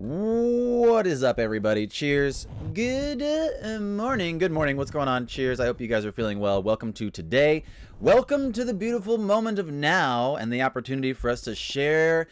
What is up, everybody? Cheers. Good morning. Good morning. What's going on? Cheers. I hope you guys are feeling well. Welcome to today. Welcome to the beautiful moment of now and the opportunity for us to share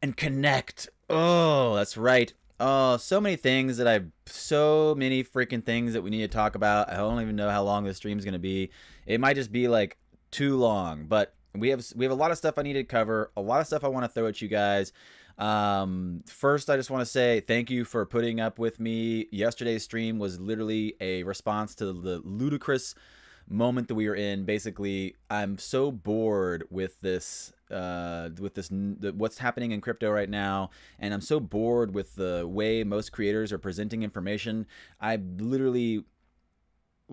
and connect. Oh, that's right. Oh, so many things so many freaking things that we need to talk about. I don't even know how long this stream's going to be. It might just be like too long, but we have a lot of stuff I need to cover, a lot of stuff I want to throw at you guys. First, I just want to say thank you for putting up with me. Yesterday's stream was literally a response to the ludicrous moment that we were in. Basically, I'm so bored with what's happening in crypto right now, and I'm so bored with the way most creators are presenting information. I literally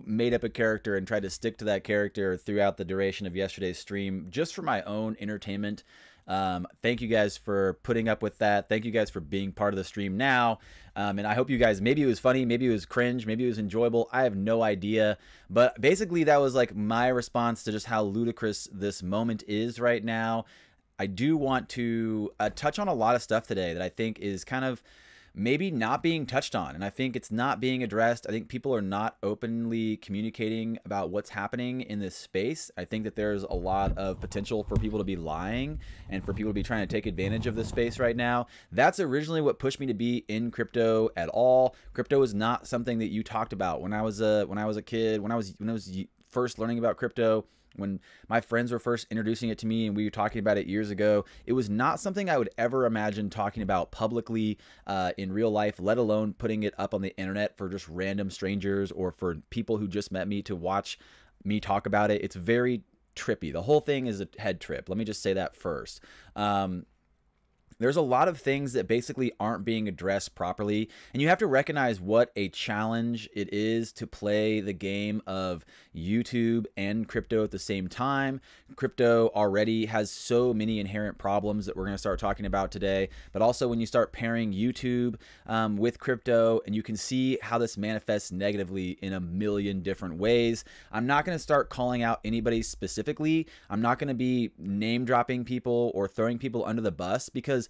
made up a character and tried to stick to that character throughout the duration of yesterday's stream just for my own entertainment. Thank you guys for putting up with that. Thank you guys for being part of the stream now. And I hope you guys, maybe it was funny, maybe it was cringe, maybe it was enjoyable. I have no idea. But basically that was like my response to just how ludicrous this moment is right now. I do want to touch on a lot of stuff today that I think is kind of maybe not being touched on, and I think it's not being addressed. I think people are not openly communicating about what's happening in this space. I think that there's a lot of potential for people to be lying and for people to be trying to take advantage of this space right now. That's originally what pushed me to be in crypto at all. Crypto is not something that you talked about when I was a kid, when I was first learning about crypto. When my friends were first introducing it to me and we were talking about it years ago, it was not something I would ever imagine talking about publicly in real life, let alone putting it up on the internet for just random strangers or for people who just met me to watch me talk about it. It's very trippy. The whole thing is a head trip. Let me just say that first. There's a lot of things that basically aren't being addressed properly, and you have to recognize what a challenge it is to play the game of YouTube and crypto at the same time. Crypto already has so many inherent problems that we're going to start talking about today, but also when you start pairing YouTube with crypto, and you can see how this manifests negatively in a million different ways. I'm not going to start calling out anybody specifically. I'm not going to be name dropping people or throwing people under the bus, because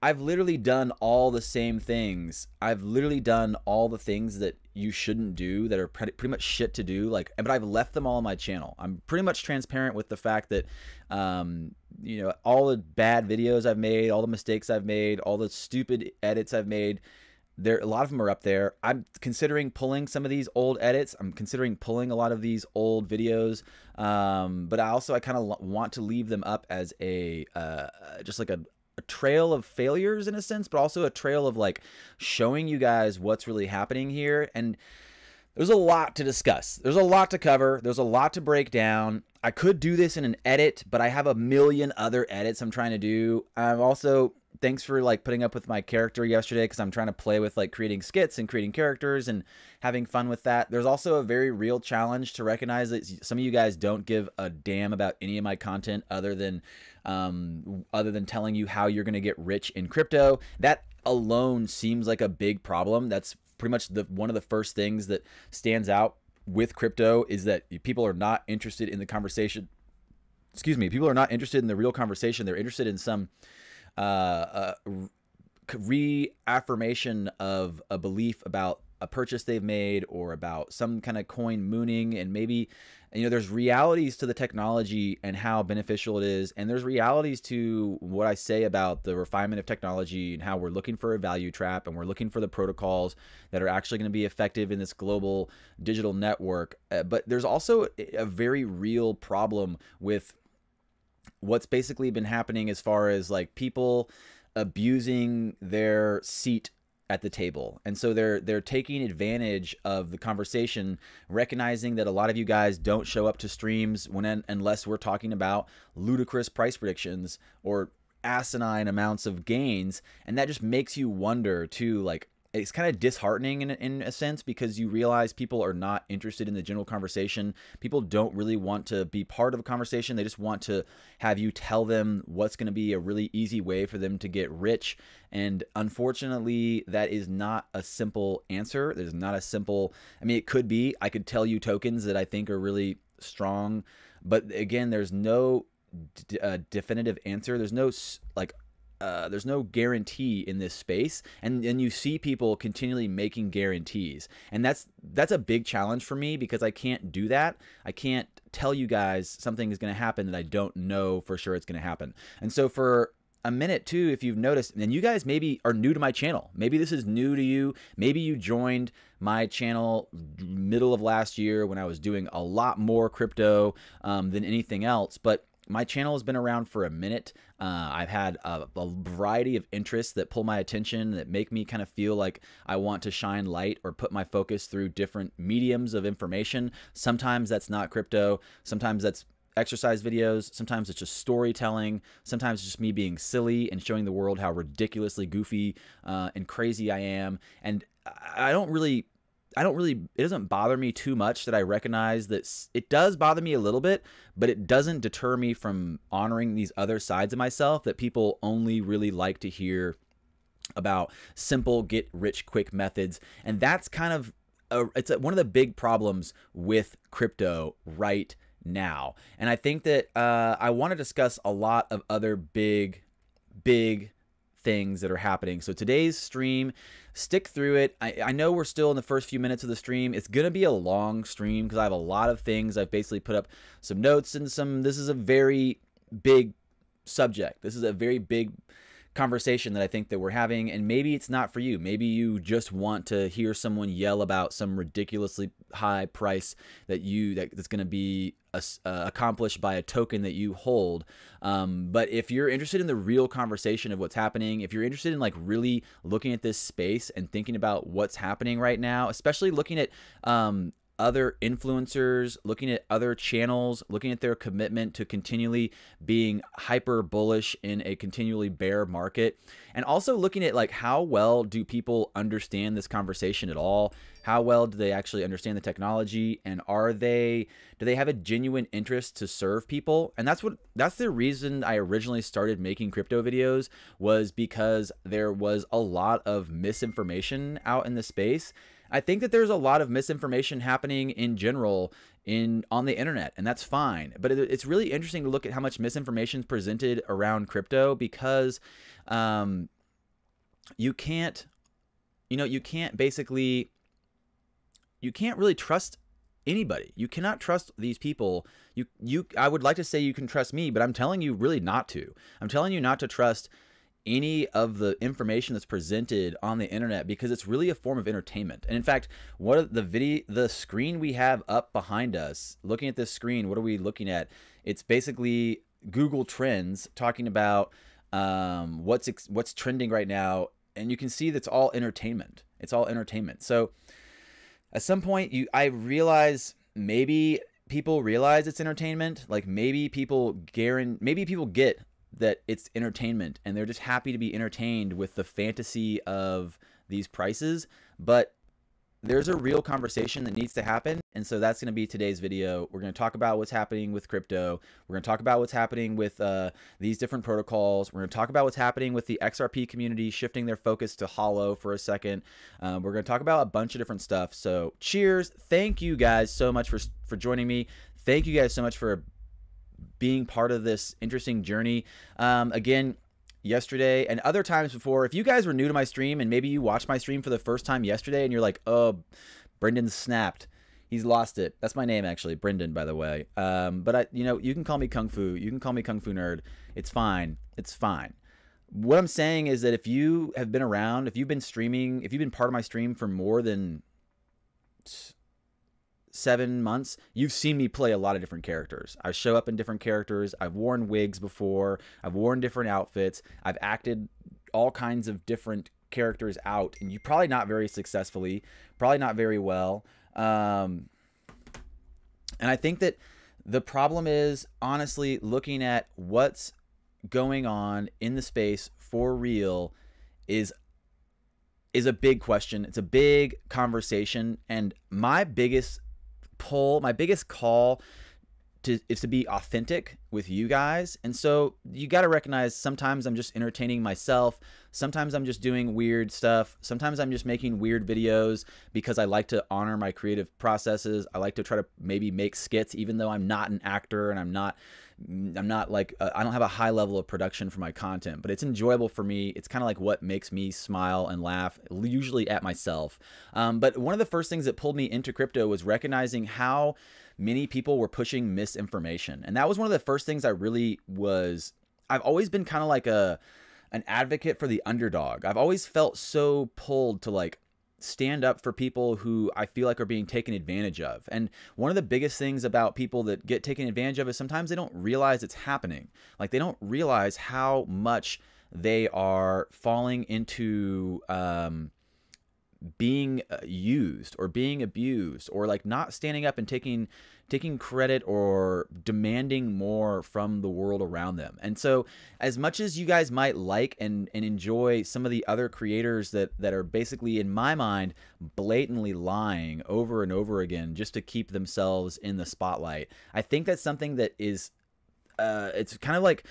I've literally done all the same things. I've literally done all the things that you shouldn't do, that are pretty much shit to do. But I've left them all on my channel. I'm pretty much transparent with the fact that, you know, all the bad videos I've made, all the mistakes I've made, all the stupid edits I've made, a lot of them are up there. I'm considering pulling some of these old edits. I'm considering pulling a lot of these old videos. But I kind of want to leave them up as just like a trail of failures in a sense, but also a trail of like showing you guys what's really happening here. And there's a lot to discuss. There's a lot to cover. There's a lot to break down. I could do this in an edit, but I have a million other edits I'm trying to do. I'm also, thanks for like putting up with my character yesterday, because I'm trying to play with like creating skits and creating characters and having fun with that. There's also a very real challenge to recognize that some of you guys don't give a damn about any of my content other than telling you how you're going to get rich in crypto. That alone seems like a big problem. That's pretty much one of the first things that stands out with crypto, is that people are not interested in the conversation. Excuse me. People are not interested in the real conversation. They're interested in some reaffirmation of a belief about a purchase they've made, or about some kind of coin mooning. And maybe, you know, there's realities to the technology and how beneficial it is, and there's realities to what I say about the refinement of technology and how we're looking for a value trap, and we're looking for the protocols that are actually going to be effective in this global digital network. But there's also a very real problem with what's basically been happening as far as like people abusing their seat at the table. And so they're taking advantage of the conversation, recognizing that a lot of you guys don't show up to streams unless we're talking about ludicrous price predictions or asinine amounts of gains. And that just makes you wonder too, like, it's kind of disheartening in a sense, because you realize people are not interested in the general conversation. People don't really want to be part of a conversation. They just want to have you tell them what's going to be a really easy way for them to get rich. And unfortunately, that is not a simple answer. There's not a simple, I mean, it could be. I could tell you tokens that I think are really strong. But again, there's no definitive answer. There's no like there's no guarantee in this space, and you see people continually making guarantees, and that's a big challenge for me, because I can't do that. I can't tell you guys something is going to happen that I don't know for sure it's going to happen. And so for a minute too, if you've noticed, and you guys maybe are new to my channel, maybe this is new to you, maybe you joined my channel middle of last year when I was doing a lot more crypto than anything else, but my channel has been around for a minute. I've had a variety of interests that pull my attention, that make me kind of feel like I want to shine light or put my focus through different mediums of information. Sometimes that's not crypto. Sometimes that's exercise videos. Sometimes it's just storytelling. Sometimes it's just me being silly and showing the world how ridiculously goofy and crazy I am. And I don't really, it doesn't bother me too much that I recognize that it does bother me a little bit, but it doesn't deter me from honoring these other sides of myself that people only really like to hear about simple get rich quick methods. And that's kind of, one of the big problems with crypto right now. And I think that I want to discuss a lot of other big things that are happening. So today's stream, stick through it. I know we're still in the first few minutes of the stream. It's going to be a long stream because I have a lot of things. I've basically put up some notes and this is a very big subject. This is a very big conversation that I think that we're having, and maybe it's not for you. Maybe you just want to hear someone yell about some ridiculously high price that's going to be accomplished by a token that you hold. But if you're interested in the real conversation of what's happening, if you're interested in like really looking at this space and thinking about what's happening right now, especially looking at other influencers, looking at other channels, looking at their commitment to continually being hyper bullish in a continually bear market, and also looking at like how well do people understand this conversation at all? How well do they actually understand the technology, and do they have a genuine interest to serve people? And that's the reason I originally started making crypto videos, was because there was a lot of misinformation out in the space. I think that there's a lot of misinformation happening in general on the internet, and that's fine. But it's really interesting to look at how much misinformation is presented around crypto, because you can't really trust anybody. You cannot trust these people. I would like to say you can trust me, but I'm telling you really not to. I'm telling you not to trust any of the information that's presented on the internet, because it's really a form of entertainment. And in fact, the screen we have up behind us, looking at this screen, what are we looking at? It's basically Google Trends talking about what's trending right now, and you can see that's all entertainment. It's all entertainment. So at some point, I realize maybe people realize it's entertainment. Like maybe people get that it's entertainment, and they're just happy to be entertained with the fantasy of these prices. But there's a real conversation that needs to happen, and so that's going to be today's video. We're going to talk about what's happening with crypto. We're going to talk about what's happening with these different protocols. We're going to talk about what's happening with the XRP community shifting their focus to Holo for a second. We're going to talk about a bunch of different stuff. So cheers. Thank you guys so much for joining me. Thank you guys so much for being part of this interesting journey. Again, yesterday and other times before, if you guys were new to my stream and maybe you watched my stream for the first time yesterday and you're like, oh, Brendan snapped, he's lost it. That's my name, actually, Brendan, by the way. But you can call me Kung Fu. You can call me Kung Fu Nerd. It's fine. It's fine. What I'm saying is that if you have been around, if you've been streaming, if you've been part of my stream for more than 7 months, you've seen me play a lot of different characters. I show up in different characters. I've worn wigs before. I've worn different outfits. I've acted all kinds of different characters out, and you probably not very successfully, probably not very well. And I think that the problem is, honestly, looking at what's going on in the space for real is a big question. It's a big conversation, and my biggest call to be authentic with you guys. And so you got to recognize sometimes I'm just entertaining myself. Sometimes I'm just doing weird stuff. Sometimes I'm just making weird videos because I like to honor my creative processes. I like to try to maybe make skits, even though I'm not an actor and I'm not like, I don't have a high level of production for my content, but it's enjoyable for me. It's kind of like what makes me smile and laugh, usually at myself. But one of the first things that pulled me into crypto was recognizing how many people were pushing misinformation. And that was one of the first things I really was, I've always been kind of like an advocate for the underdog. I've always felt so pulled to like stand up for people who I feel like are being taken advantage of. And one of the biggest things about people that get taken advantage of is sometimes they don't realize it's happening. Like they don't realize how much they are falling into being used or being abused, or like not standing up and taking credit or demanding more from the world around them. And so as much as you guys might like and enjoy some of the other creators that are basically, in my mind, blatantly lying over and over again just to keep themselves in the spotlight, I think that's something that is it's kind of like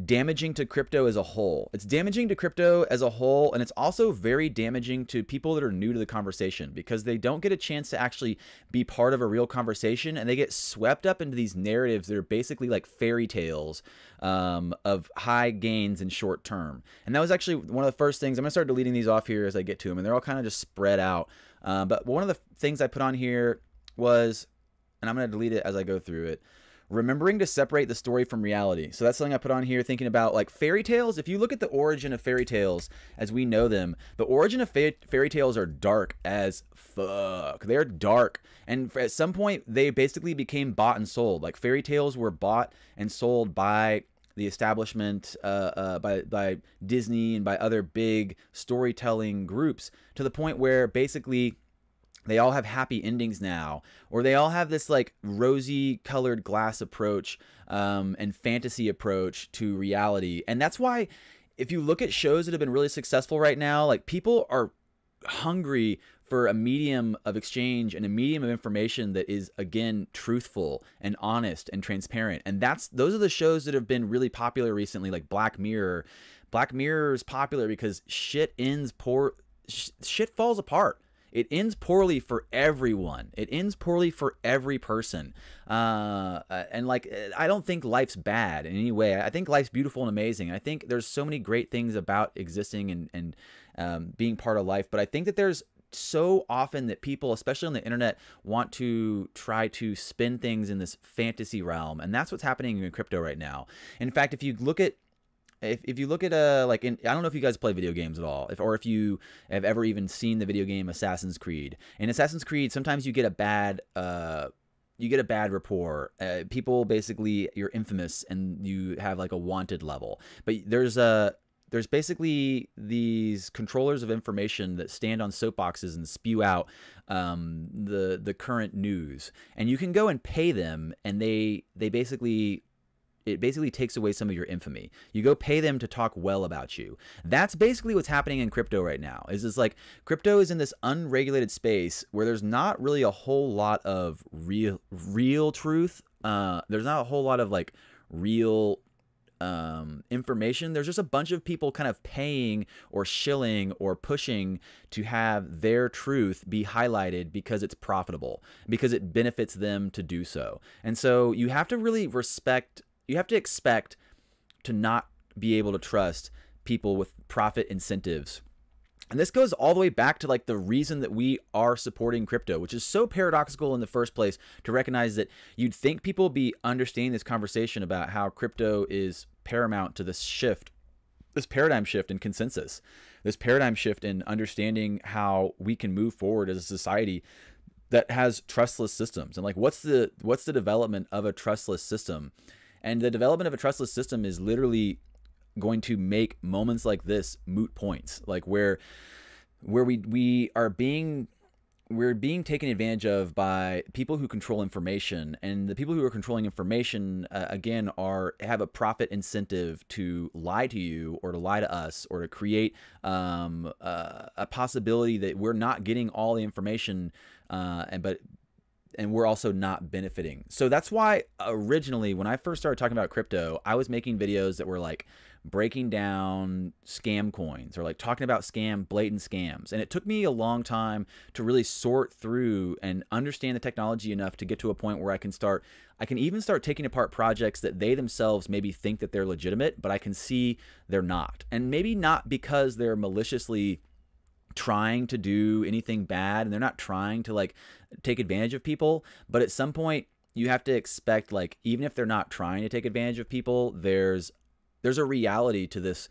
damaging to crypto as a whole. It's damaging to crypto as a whole, and it's also very damaging to people that are new to the conversation because they don't get a chance to actually be part of a real conversation, and they get swept up into these narratives that are basically like fairy tales of high gains in short term. And that was actually one of the first things. I'm gonna start deleting these off here as I get to them, and they're all kind of just spread out. But one of the things I put on here was, and I'm gonna delete it as I go through it, remembering to separate the story from reality. So that's something I put on here, thinking about like fairy tales. If you look at the origin of fairy tales as we know them, the origin of fairy tales are dark as fuck. They're dark. And at some point, they basically became bought and sold. Like fairy tales were bought and sold by the establishment, by Disney and by other big storytelling groups, to the point where basically they all have happy endings now, or they all have this like rosy colored glass approach and fantasy approach to reality. And that's why if you look at shows that have been really successful right now, like people are hungry for a medium of exchange and a medium of information that is, again, truthful and honest and transparent. And those are the shows that have been really popular recently, like Black Mirror. Black Mirror is popular because shit falls apart. It ends poorly for everyone. It ends poorly for every person. And like, I don't think life's bad in any way. I think life's beautiful and amazing. I think there's so many great things about existing and being part of life. But I think that there's so often that people, especially on the internet, want to try to spin things in this fantasy realm. And that's what's happening in crypto right now. In fact, if you look at like, I don't know if you guys play video games at all, or if you have ever even seen the video game Assassin's Creed. In Assassin's Creed, sometimes you get a bad rapport. People basically, you're infamous and you have like a wanted level. But there's basically these controllers of information that stand on soapboxes and spew out the current news, and you can go and pay them, and it basically takes away some of your infamy. You go pay them to talk well about you. That's basically what's happening in crypto right now. Is like crypto is in this unregulated space where there's not really a whole lot of real truth. There's not a whole lot of like real information. There's just a bunch of people kind of paying or shilling or pushing to have their truth be highlighted because it's profitable, because it benefits them to do so. And so you have to really you have to expect to not be able to trust people with profit incentives. And this goes all the way back to like the reason that we are supporting crypto, which is so paradoxical in the first place, to recognize that you'd think people would be understanding this conversation about how crypto is paramount to this shift, this paradigm shift in consensus, this paradigm shift in understanding how we can move forward as a society that has trustless systems. And like, what's the development of a trustless system? And the development of a trustless system is literally going to make moments like this moot points, like where we're being taken advantage of by people who control information, and the people who are controlling information again have a profit incentive to lie to you or to lie to us or to create a possibility that we're not getting all the information, but and we're also not benefiting. So that's why originally when I first started talking about crypto, I was making videos that were like breaking down scam coins or like talking about blatant scams. And it took me a long time to really sort through and understand the technology enough to get to a point where I can even start taking apart projects that they themselves maybe think that they're legitimate, but I can see they're not. And maybe not because they're maliciously trying to do anything bad and they're not trying to like take advantage of people, but at some point you have to expect, like, even if they're not trying to take advantage of people, there's a reality to this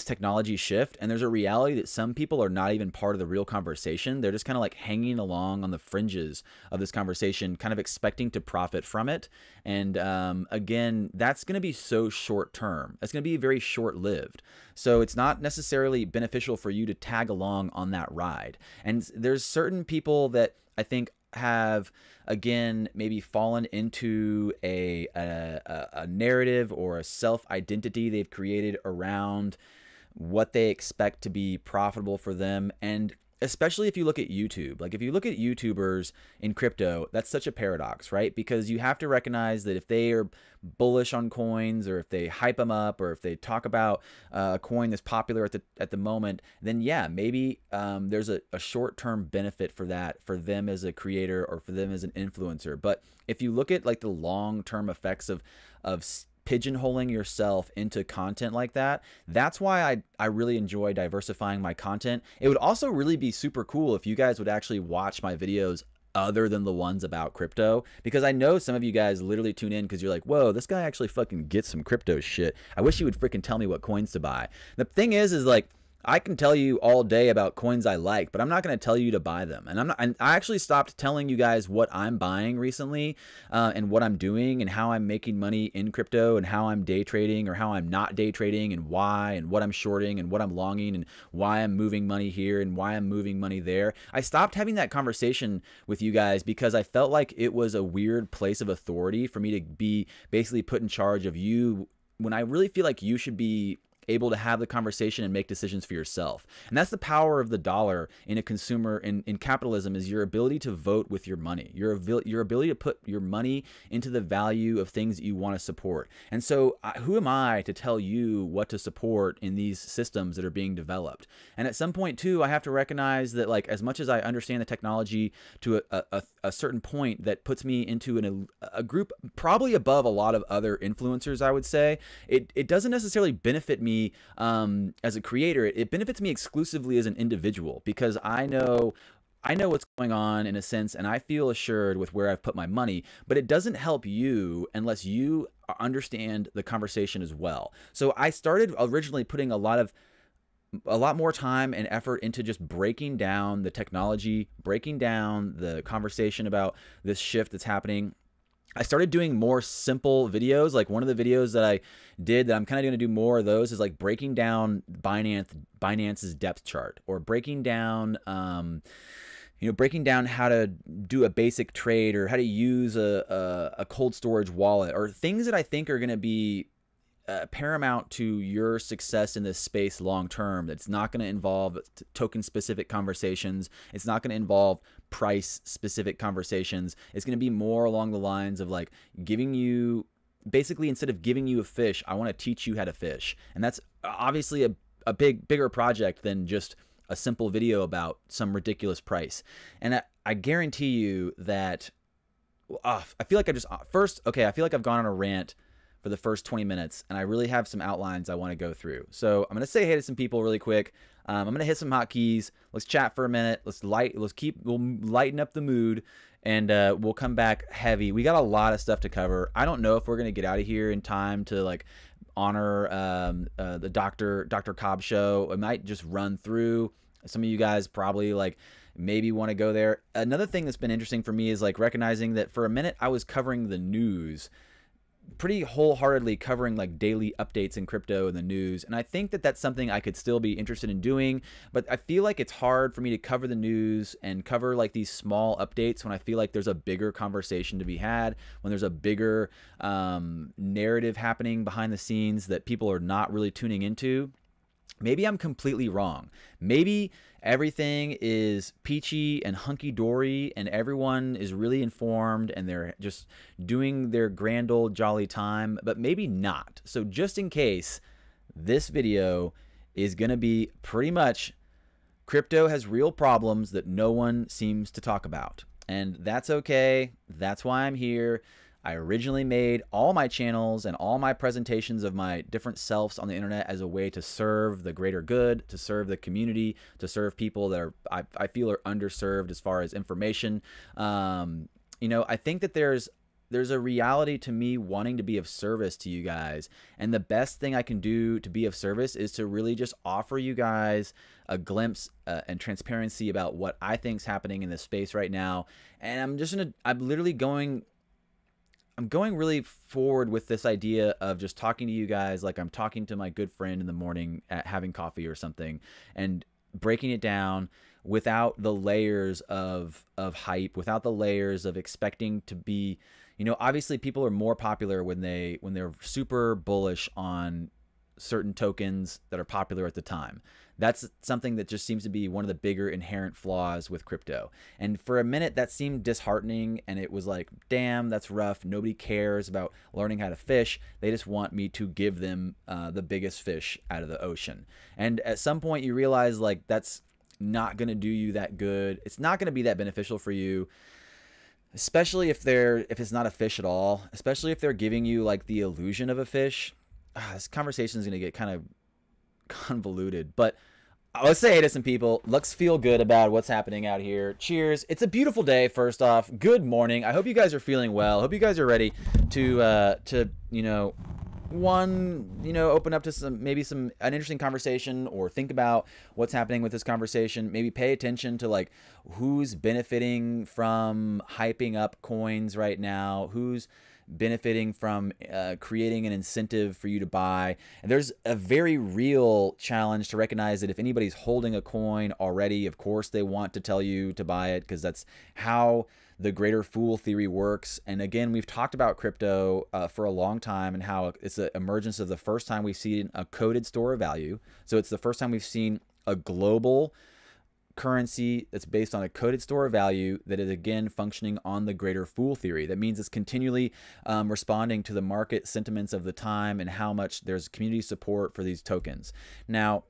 technology shift, and there's a reality that some people are not even part of the real conversation. They're just kind of like hanging along on the fringes of this conversation, kind of expecting to profit from it. And again, that's going to be so short term. That's going to be very short lived. So it's not necessarily beneficial for you to tag along on that ride. And there's certain people that I think have, again, maybe fallen into a narrative or a self-identity they've created around what they expect to be profitable for them. And especially if you look at YouTube, like if you look at YouTubers in crypto, that's such a paradox, right? Because you have to recognize that if they are bullish on coins, or if they hype them up, or if they talk about a coin that's popular at the moment, then yeah, maybe there's a short-term benefit for that, for them as a creator or for them as an influencer. But if you look at like the long-term effects of pigeonholing yourself into content like that, that's why I really enjoy diversifying my content. It would also really be super cool if you guys would actually watch my videos other than the ones about crypto, because I know some of you guys literally tune in because you're like, whoa, this guy actually fucking gets some crypto shit. I wish he would freaking tell me what coins to buy. The thing is like, I can tell you all day about coins I like, but I'm not going to tell you to buy them. And I actually stopped telling you guys what I'm buying recently, and what I'm doing and how I'm making money in crypto and how I'm day trading or how I'm not day trading and why, and what I'm shorting and what I'm longing and why I'm moving money here and why I'm moving money there. I stopped having that conversation with you guys because I felt like it was a weird place of authority for me to be basically put in charge of you, when I really feel like you should be able to have the conversation and make decisions for yourself. And that's the power of the dollar in a consumer, in capitalism, is your ability to vote with your money, your ability to put your money into the value of things that you want to support. And so who am I to tell you what to support in these systems that are being developed? And at some point too, I have to recognize that, like, as much as I understand the technology to a certain point that puts me into a group probably above a lot of other influencers, I would say, it doesn't necessarily benefit me as a creator. It benefits me exclusively as an individual, because I know what's going on in a sense, and I feel assured with where I've put my money, but it doesn't help you unless you understand the conversation as well. So I started originally putting a lot more time and effort into just breaking down the technology, breaking down the conversation about this shift that's happening. I started doing more simple videos. Like one of the videos that I did that I'm kind of going to do more of those is like breaking down Binance's depth chart, or breaking down, breaking down how to do a basic trade, or how to use a cold storage wallet, or things that I think are going to be paramount to your success in this space long term. That's not going to involve token specific conversations. It's not going to involve price specific conversations. It's going to be more along the lines of like giving you, basically, instead of giving you a fish, I want to teach you how to fish. And that's obviously a bigger project than just a simple video about some ridiculous price. And I guarantee you that I feel like I feel like I've gone on a rant for the first 20 minutes, and I really have some outlines I want to go through. So I'm going to say hey to some people really quick. I'm going to hit some hotkeys. Let's chat for a minute. We'll lighten up the mood, and we'll come back heavy. We got a lot of stuff to cover. I don't know if we're going to get out of here in time to like honor the Dr. Cobb show. I might just run through. Some of you guys probably like maybe want to go there. Another thing that's been interesting for me is like recognizing that for a minute I was covering the news, pretty wholeheartedly covering like daily updates in crypto and the news. And I think that that's something I could still be interested in doing, but I feel like it's hard for me to cover the news and cover like these small updates when I feel like there's a bigger conversation to be had, when there's a bigger narrative happening behind the scenes that people are not really tuning into. Maybe I'm completely wrong. Maybe everything is peachy and hunky-dory and everyone is really informed and they're just doing their grand old jolly time, but maybe not. So just in case, this video is going to be pretty much crypto has real problems that no one seems to talk about. And that's okay. That's why I'm here. I originally made all my channels and all my presentations of my different selves on the internet as a way to serve the greater good, to serve the community, to serve people that are I feel are underserved as far as information. You know, I think that there's a reality to me wanting to be of service to you guys. And the best thing I can do to be of service is to really just offer you guys a glimpse and transparency about what I think is happening in this space right now. And I'm going really forward with this idea of just talking to you guys like I'm talking to my good friend in the morning at having coffee or something, and breaking it down without the layers of hype, without the layers of expecting to be, you know, obviously people are more popular when they're super bullish on certain tokens that are popular at the time. That's something that just seems to be one of the bigger inherent flaws with crypto. And for a minute that seemed disheartening, and it was like, damn, that's rough. Nobody cares about learning how to fish. They just want me to give them the biggest fish out of the ocean. And at some point you realize like that's not going to do you that good. It's not going to be that beneficial for you, especially if it's not a fish at all, especially if they're giving you like the illusion of a fish. This conversation is going to get kind of convoluted, but let's say hey to some people. Let's feel good about what's happening out here. Cheers. It's a beautiful day. First off, good morning. I hope you guys are feeling well. Hope you guys are ready to you know, open up to an interesting conversation, or think about what's happening with this conversation. Maybe pay attention to like who's benefiting from hyping up coins right now, who's benefiting from creating an incentive for you to buy. And there's a very real challenge to recognize that if anybody's holding a coin already, of course they want to tell you to buy it, because that's how the greater fool theory works. And again, we've talked about crypto for a long time, and how it's the emergence of the first time we've seen a coded store of value. So it's the first time we've seen a global currency that's based on a coded store of value that is again functioning on the greater fool theory. That means it's continually responding to the market sentiments of the time and how much there's community support for these tokens. Now,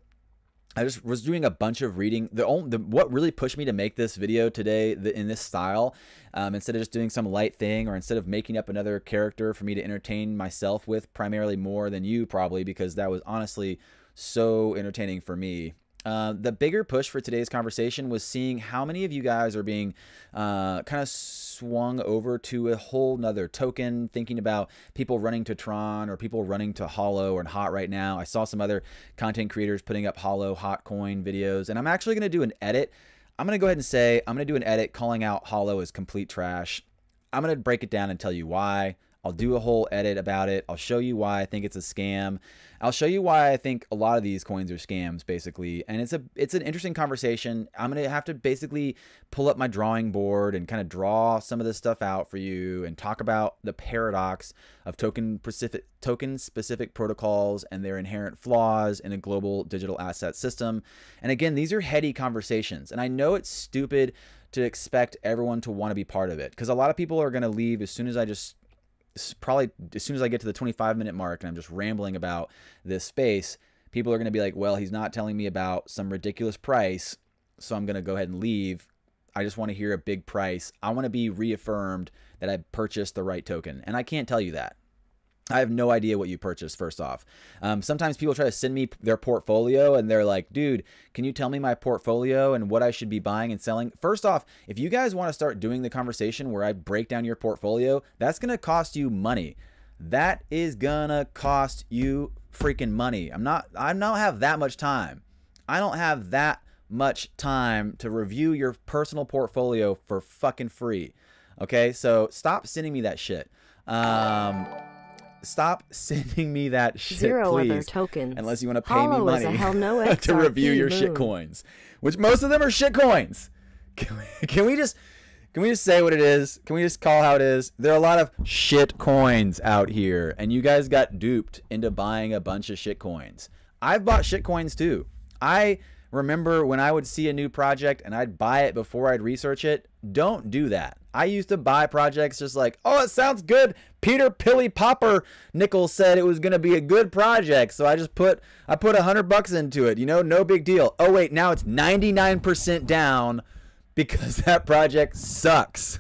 I just was doing a bunch of reading. What really pushed me to make this video today in this style, instead of just doing some light thing, or instead of making up another character for me to entertain myself with, primarily more than you probably, because that was honestly so entertaining for me. The bigger push for today's conversation was seeing how many of you guys are being kind of swung over to a whole nother token, thinking about people running to Tron or people running to Holo or Hot right now. I saw some other content creators putting up Holo Hot coin videos, and I'm actually going to do an edit. I'm going to go ahead and say I'm going to do an edit calling out Holo as complete trash. I'm going to break it down and tell you why. I'll do a whole edit about it. I'll show you why I think it's a scam. I'll show you why I think a lot of these coins are scams, basically. And it's an interesting conversation. I'm going to have to basically pull up my drawing board and kind of draw some of this stuff out for you, and talk about the paradox of token-specific protocols and their inherent flaws in a global digital asset system. And again, these are heady conversations. And I know it's stupid to expect everyone to want to be part of it, because a lot of people are going to leave as soon as I get to the 25-minute mark and I'm just rambling about this space. People are going to be like, well, he's not telling me about some ridiculous price, so I'm going to go ahead and leave. I just want to hear a big price. I want to be reaffirmed that I purchased the right token. And I can't tell you that. I have no idea what you purchased, first off. Sometimes people try to send me their portfolio and they're like, dude, can you tell me my portfolio and what I should be buying and selling? First off, if you guys want to start doing the conversation where I break down your portfolio, that's going to cost you money. That is going to cost you freaking money. I don't have that much time. I don't have that much time to review your personal portfolio for fucking free. Okay, so stop sending me that shit. Stop sending me that shit, Zero please. other tokens. Unless you want to pay me money no to review your shit coins, which most of them are shit coins. Can we just say what it is? Can we just call how it is? There are a lot of shit coins out here, and you guys got duped into buying a bunch of shit coins. I've bought shitcoins too. I remember when I would see a new project and I'd buy it before I'd research it. Don't do that. I used to buy projects just like, oh, it sounds good. Peter Pilly Popper Nichols said it was going to be a good project. So I put $100 into it, you know, no big deal. Oh wait, now it's 99% down because that project sucks.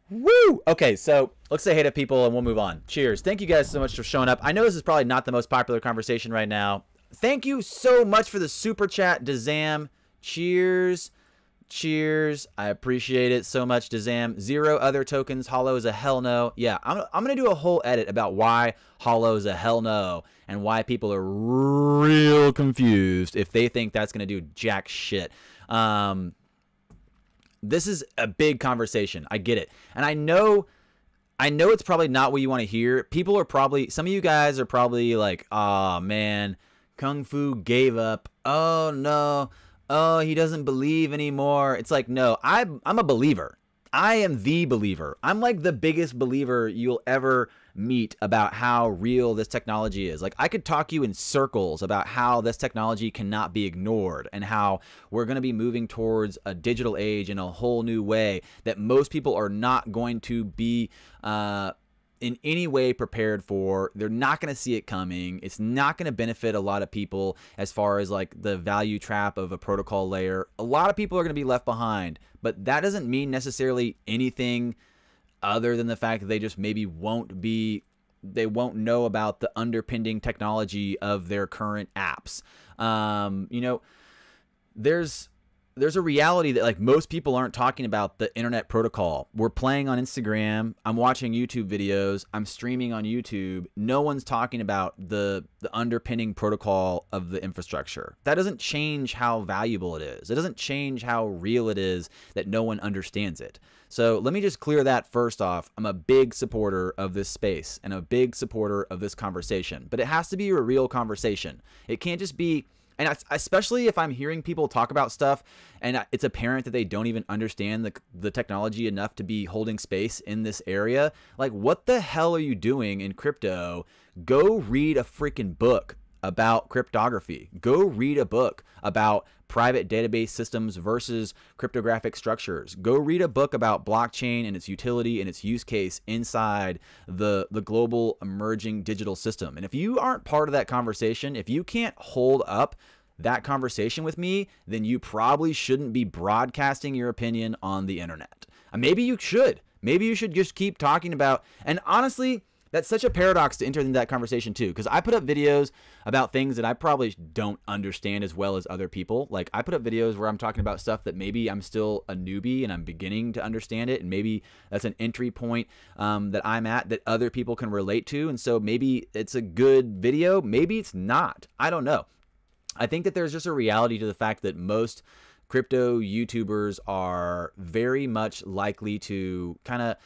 Woo! Okay, so let's say hey to people and we'll move on. Cheers. Thank you guys so much for showing up. I know this is probably not the most popular conversation right now. Thank you so much for the super chat, Dazam. Cheers. Cheers. I appreciate it so much, Dazam. 0 other tokens. Hollow is a hell no. Yeah, I'm going to do a whole edit about why Hollow is a hell no and why people are real confused if they think that's going to do jack shit. This is a big conversation. I get it. And I know it's probably not what you want to hear. People are probably, some of you guys are probably like, oh man, Kung Fu gave up. Oh no. Oh, he doesn't believe anymore. It's like, no, I'm a believer. I am the believer. I'm like the biggest believer you'll ever meet about how real this technology is. Like, I could talk you in circles about how this technology cannot be ignored and how we're going to be moving towards a digital age in a whole new way that most people are not going to be in any way prepared for. They're not going to see it coming. It's not going to benefit a lot of people as far as like the value trap of a protocol layer. A lot of people are going to be left behind, but that doesn't mean necessarily anything other than the fact that they just maybe they won't know about the underpinning technology of their current apps. You know, there's a reality that like most people aren't talking about the internet protocol. We're playing on Instagram. I'm watching YouTube videos. I'm streaming on YouTube. No one's talking about the underpinning protocol of the infrastructure. That doesn't change how valuable it is. It doesn't change how real it is that no one understands it. So let me just clear that first off. I'm a big supporter of this space and a big supporter of this conversation, but it has to be a real conversation. It can't just be, and especially if I'm hearing people talk about stuff and it's apparent that they don't even understand the technology enough to be holding space in this area. Like, what the hell are you doing in crypto? Go read a freaking book about cryptography. Go read a book about private database systems versus cryptographic structures. Go read a book about blockchain and its utility and its use case inside the global emerging digital system. And if you aren't part of that conversation, if you can't hold up that conversation with me, then you probably shouldn't be broadcasting your opinion on the internet. Maybe you should. Maybe you should just keep talking about, and honestly, that's such a paradox to enter into that conversation too, because I put up videos about things that I probably don't understand as well as other people. Like, I put up videos where I'm talking about stuff that maybe I'm still a newbie and I'm beginning to understand it, and maybe that's an entry point that I'm at that other people can relate to, and so maybe it's a good video, maybe it's not. I don't know. I think that there's just a reality to the fact that most crypto YouTubers are very much likely to kind of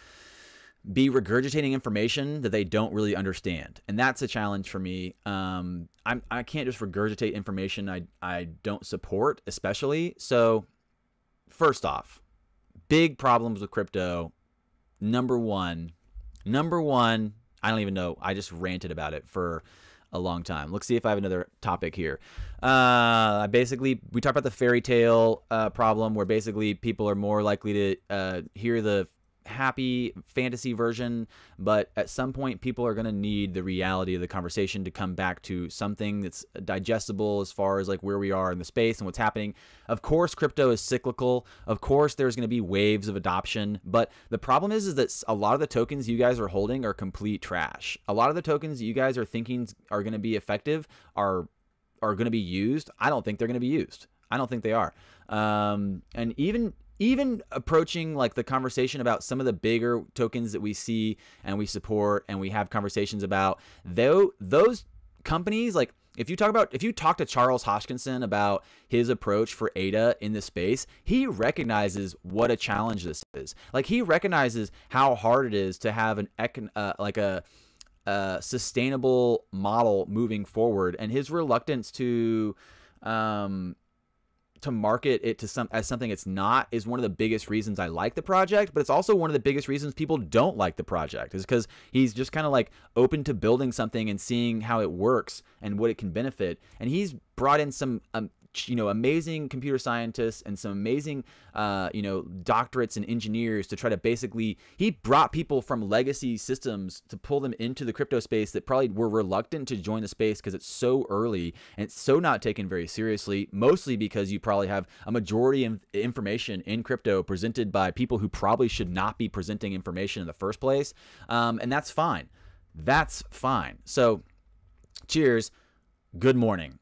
be regurgitating information that they don't really understand. And that's a challenge for me. I can't just regurgitate information I don't support, especially. So first off, big problems with crypto. Number one, I don't even know. I just ranted about it for a long time. Let's see if I have another topic here. We talked about the fairy tale problem, where basically people are more likely to hear the happy fantasy version, but at some point people are going to need the reality of the conversation to come back to something that's digestible as far as like where we are in the space and what's happening. Of course, crypto is cyclical. Of course, there's going to be waves of adoption, but the problem is that a lot of the tokens you guys are holding are complete trash. A lot of the tokens you guys are thinking are going to be effective are going to be used. I don't think they're going to be used. I don't think they are. And even approaching like the conversation about some of the bigger tokens that we see and we support and we have conversations about, those companies, like if you talk to Charles Hoskinson about his approach for ADA in this space, he recognizes what a challenge this is. Like, he recognizes how hard it is to have a sustainable model moving forward, and his reluctance to to market it to as something it's not is one of the biggest reasons I like the project, but it's also one of the biggest reasons people don't like the project, is because he's just kind of like open to building something and seeing how it works and what it can benefit. And he's brought in some amazing computer scientists and some amazing doctorates and engineers to try to basically, he brought people from legacy systems to pull them into the crypto space that probably were reluctant to join the space because it's so early and it's so not taken very seriously, mostly because you probably have a majority of information in crypto presented by people who probably should not be presenting information in the first place. And that's fine. That's fine. So cheers. Good morning.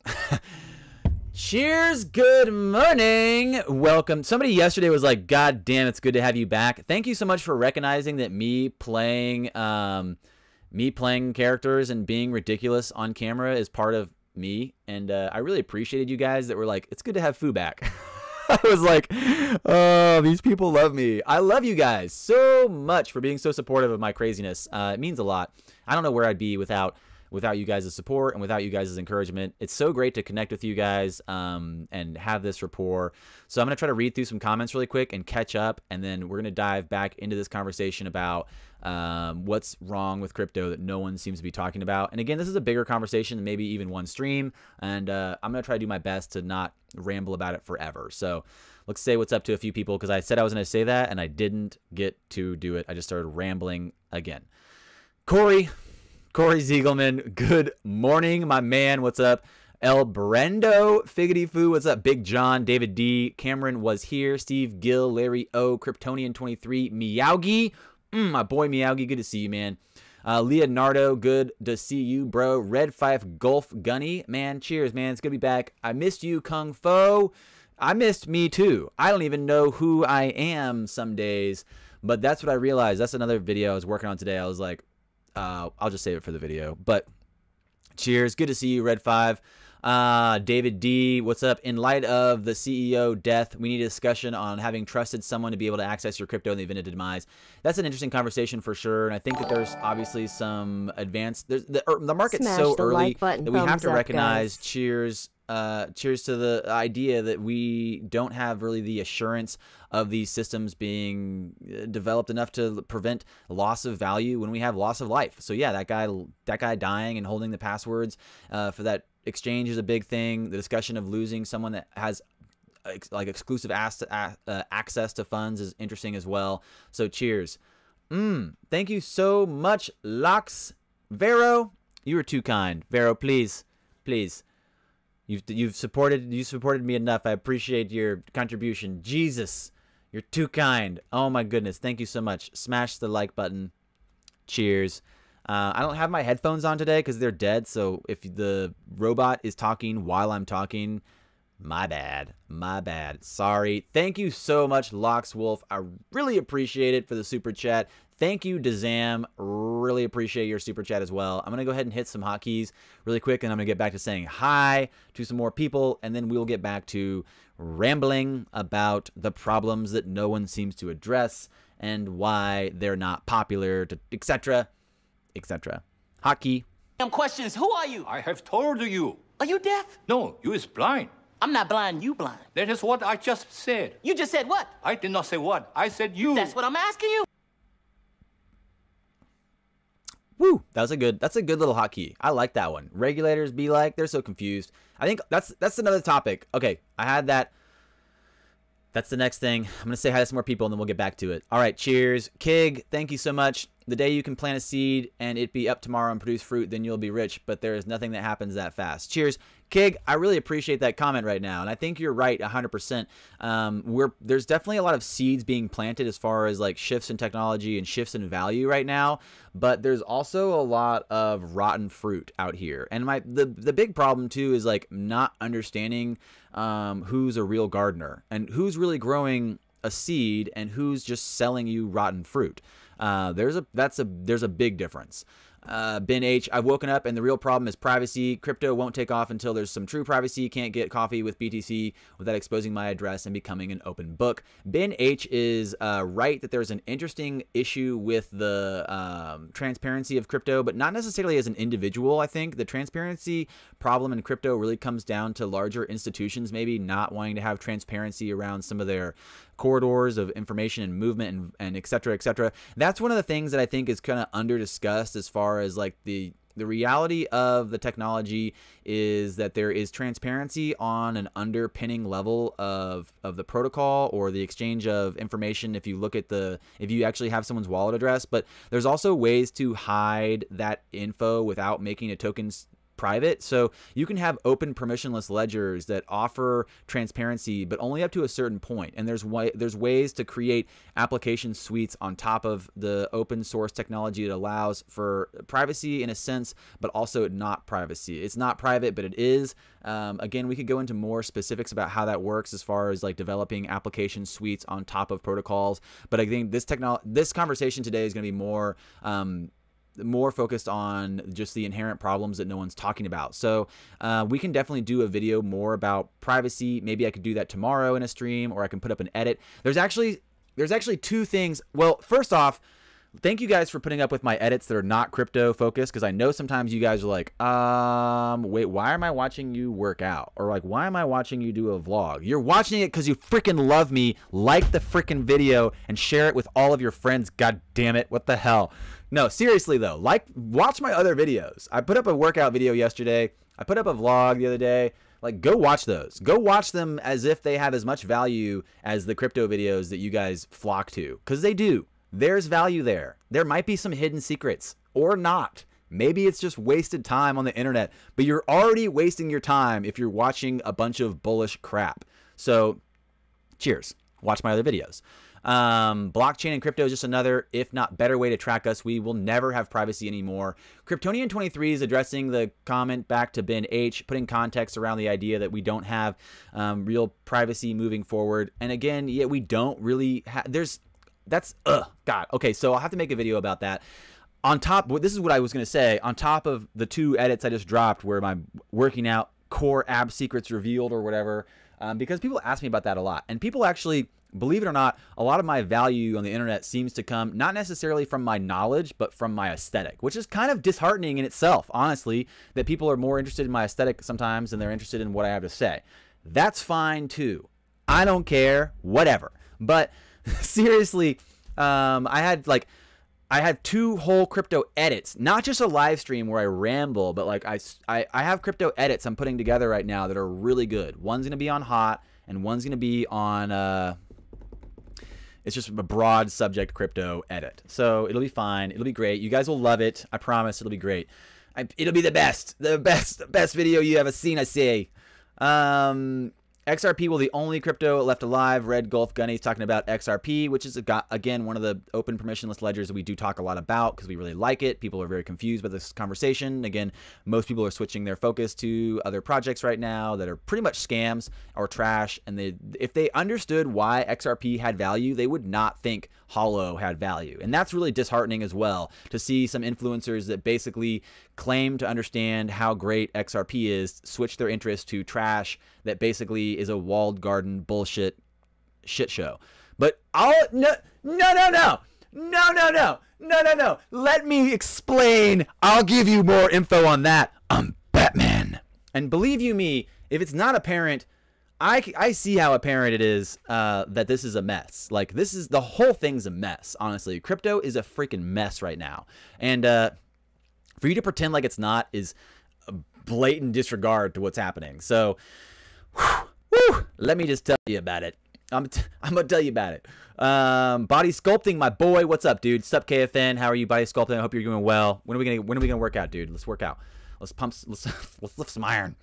Cheers, good morning, welcome. Somebody yesterday was like, God damn, it's good to have you back. Thank you so much for recognizing that me playing characters and being ridiculous on camera is part of me. And I really appreciated you guys that were like, it's good to have Fu back. I was like, oh, these people love me. I love you guys so much for being so supportive of my craziness. It means a lot. I don't know where I'd be without you guys' support and without you guys' encouragement. It's so great to connect with you guys and have this rapport. So I'm going to try to read through some comments really quick and catch up, and then we're going to dive back into this conversation about what's wrong with crypto that no one seems to be talking about. And again, this is a bigger conversation than maybe even one stream, and I'm going to try to do my best to not ramble about it forever. So let's say what's up to a few people, because I said I was going to say that, and I didn't get to do it. I just started rambling again. Corey Ziegelman, good morning, my man. What's up? El Brendo, Figgity Foo, what's up? Big John, David D, Cameron was here, Steve Gill, Larry O, Kryptonian23, Meowgi, my boy Meowgi, good to see you, man. Leonardo, good to see you, bro. Red Fife Gulf Gunny, man, cheers, man. It's good to be back. I missed you, Kung Fo. I missed me too. I don't even know who I am some days, but that's what I realized. That's another video I was working on today. I was like, I'll just save it for the video, but cheers. Good to see you, Red 5. David D, what's up? In light of the CEO death, we need a discussion on having trusted someone to be able to access your crypto in the event of demise. That's an interesting conversation for sure, and I think that there's obviously some advanced. The market's so early that we have to recognize. Guys. Cheers. Cheers to the idea that we don't have really the assurance of these systems being developed enough to prevent loss of value when we have loss of life. So yeah, that guy dying and holding the passwords for that exchange is a big thing. The discussion of losing someone that has like exclusive access to funds is interesting as well. So cheers. Thank you so much, Lox. Vero, you were too kind. Vero, please. You've supported me enough. I appreciate your contribution. Jesus, you're too kind. Oh my goodness, thank you so much. Smash the like button. Cheers. I don't have my headphones on today because they're dead. So if the robot is talking while I'm talking, my bad. Sorry. Thank you so much, Lox Wolf. I really appreciate it for the super chat. Thank you, Dazam. Really appreciate your super chat as well. I'm going to go ahead and hit some hotkeys really quick, and I'm going to get back to saying hi to some more people, and then we'll get back to rambling about the problems that no one seems to address and why they're not popular, etc., etc. Hotkey. Questions. Who are you? I have told you. Are you deaf? No, you is blind. I'm not blind, you blind. That is what I just said. You just said what? I did not say what. I said you. That's what I'm asking you. Woo! That's a good little hotkey. I like that one. Regulators be like, they're so confused. I think that's another topic. Okay, I had that. That's the next thing. I'm gonna say hi to some more people and then we'll get back to it. All right, cheers. Kig, thank you so much. The day you can plant a seed and it be up tomorrow and produce fruit, then you'll be rich, but there is nothing that happens that fast. Cheers. Kig, I really appreciate that comment right now, and I think you're right 100%. There's definitely a lot of seeds being planted as far as like shifts in technology and shifts in value right now, but there's also a lot of rotten fruit out here. And the big problem too is like not understanding who's a real gardener and who's really growing a seed and who's just selling you rotten fruit. There's a big difference. Ben H, I've woken up and the real problem is privacy. Crypto won't take off until there's some true privacy. Can't get coffee with BTC without exposing my address and becoming an open book. Ben H is right that there's an interesting issue with the transparency of crypto, but not necessarily as an individual. I think the transparency problem in crypto really comes down to larger institutions maybe not wanting to have transparency around some of their corridors of information and movement and et cetera, et cetera. That's one of the things that I think is kind of under discussed as far as like the reality of the technology is that there is transparency on an underpinning level of the protocol or the exchange of information if you look at if you actually have someone's wallet address, but there's also ways to hide that info without making a token's private. So you can have open permissionless ledgers that offer transparency, but only up to a certain point. And there's ways to create application suites on top of the open source technology that allows for privacy in a sense, but also not privacy. It's not private, but it is. Again, we could go into more specifics about how that works as far as like developing application suites on top of protocols. But I think this conversation today is going to be more focused on just the inherent problems that no one's talking about. So we can definitely do a video more about privacy. Maybe I could do that tomorrow in a stream, or I can put up an edit. There's actually two things. Well, first off, thank you guys for putting up with my edits that are not crypto focused, because I know sometimes you guys are like, wait, why am I watching you work out? Or like, why am I watching you do a vlog? You're watching it because you freaking love me. Like the freaking video and share it with all of your friends. God damn it. What the hell? No, seriously though, watch my other videos. I put up a workout video yesterday. I put up a vlog the other day. Like, go watch those. Go watch them as if they have as much value as the crypto videos that you guys flock to, because they do. There's value there. There might be some hidden secrets or not. Maybe it's just wasted time on the internet, but you're already wasting your time if you're watching a bunch of bullish crap. So cheers. Watch my other videos. Blockchain and crypto is just another, if not better way to track us. We will never have privacy anymore. Kryptonian23 is addressing the comment back to Ben H, putting context around the idea that we don't have real privacy moving forward. And again, yeah, we don't really have, God. Okay, so I'll have to make a video about that. On top, this is what I was going to say, on top of the 2 edits I just dropped where my working out core ab secrets revealed or whatever, because people ask me about that a lot. And people actually, believe it or not, a lot of my value on the internet seems to come not necessarily from my knowledge, but from my aesthetic, which is kind of disheartening in itself, honestly, that people are more interested in my aesthetic sometimes than they're interested in what I have to say. That's fine too. I don't care, whatever. But seriously, I had 2 whole crypto edits, not just a live stream where I ramble, but like I have crypto edits I'm putting together right now that are really good. One's going to be on hot and one's going to be on, it's just a broad subject crypto edit. So it'll be fine. It'll be great. You guys will love it. I promise it'll be great. It'll be the best video you ever seen, I say. XRP will the only crypto left alive. Red Gulf Gunny's talking about XRP, which is, again, one of the open permissionless ledgers that we do talk a lot about because we really like it. People are very confused by this conversation. Again, most people are switching their focus to other projects right now that are pretty much scams or trash. And if they understood why XRP had value, they would not think Hollow had value. And that's really disheartening as well, to see some influencers that basically claim to understand how great XRP is switch their interest to trash that basically is a walled garden bullshit shit show. But no. Let me explain. I'll give you more info on that. I'm Batman. And believe you me, if it's not apparent, I see how apparent it is that this is a mess. Like, the whole thing's a mess, honestly. Crypto is a freaking mess right now. And for you to pretend like it's not is a blatant disregard to what's happening. So, let me just tell you about it. I'm gonna tell you about it. Body sculpting, my boy. What's up, dude? Sup, KFN? How are you, body sculpting? I hope you're doing well. When are we gonna work out, dude? Let's work out. Let's lift some iron.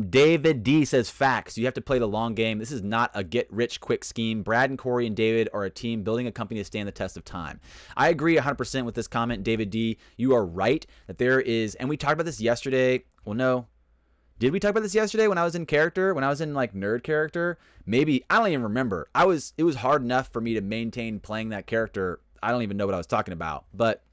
David D says facts. You have to play the long game. This is not a get-rich-quick scheme. Brad and Corey and David are a team building a company to stand the test of time. I agree 100% with this comment, David D. You are right that there is, and we talked about this yesterday. Well, no. Did we talk about this yesterday when I was in character? When I was in like nerd character? Maybe. I don't even remember. It was hard enough for me to maintain playing that character. I don't even know what I was talking about. But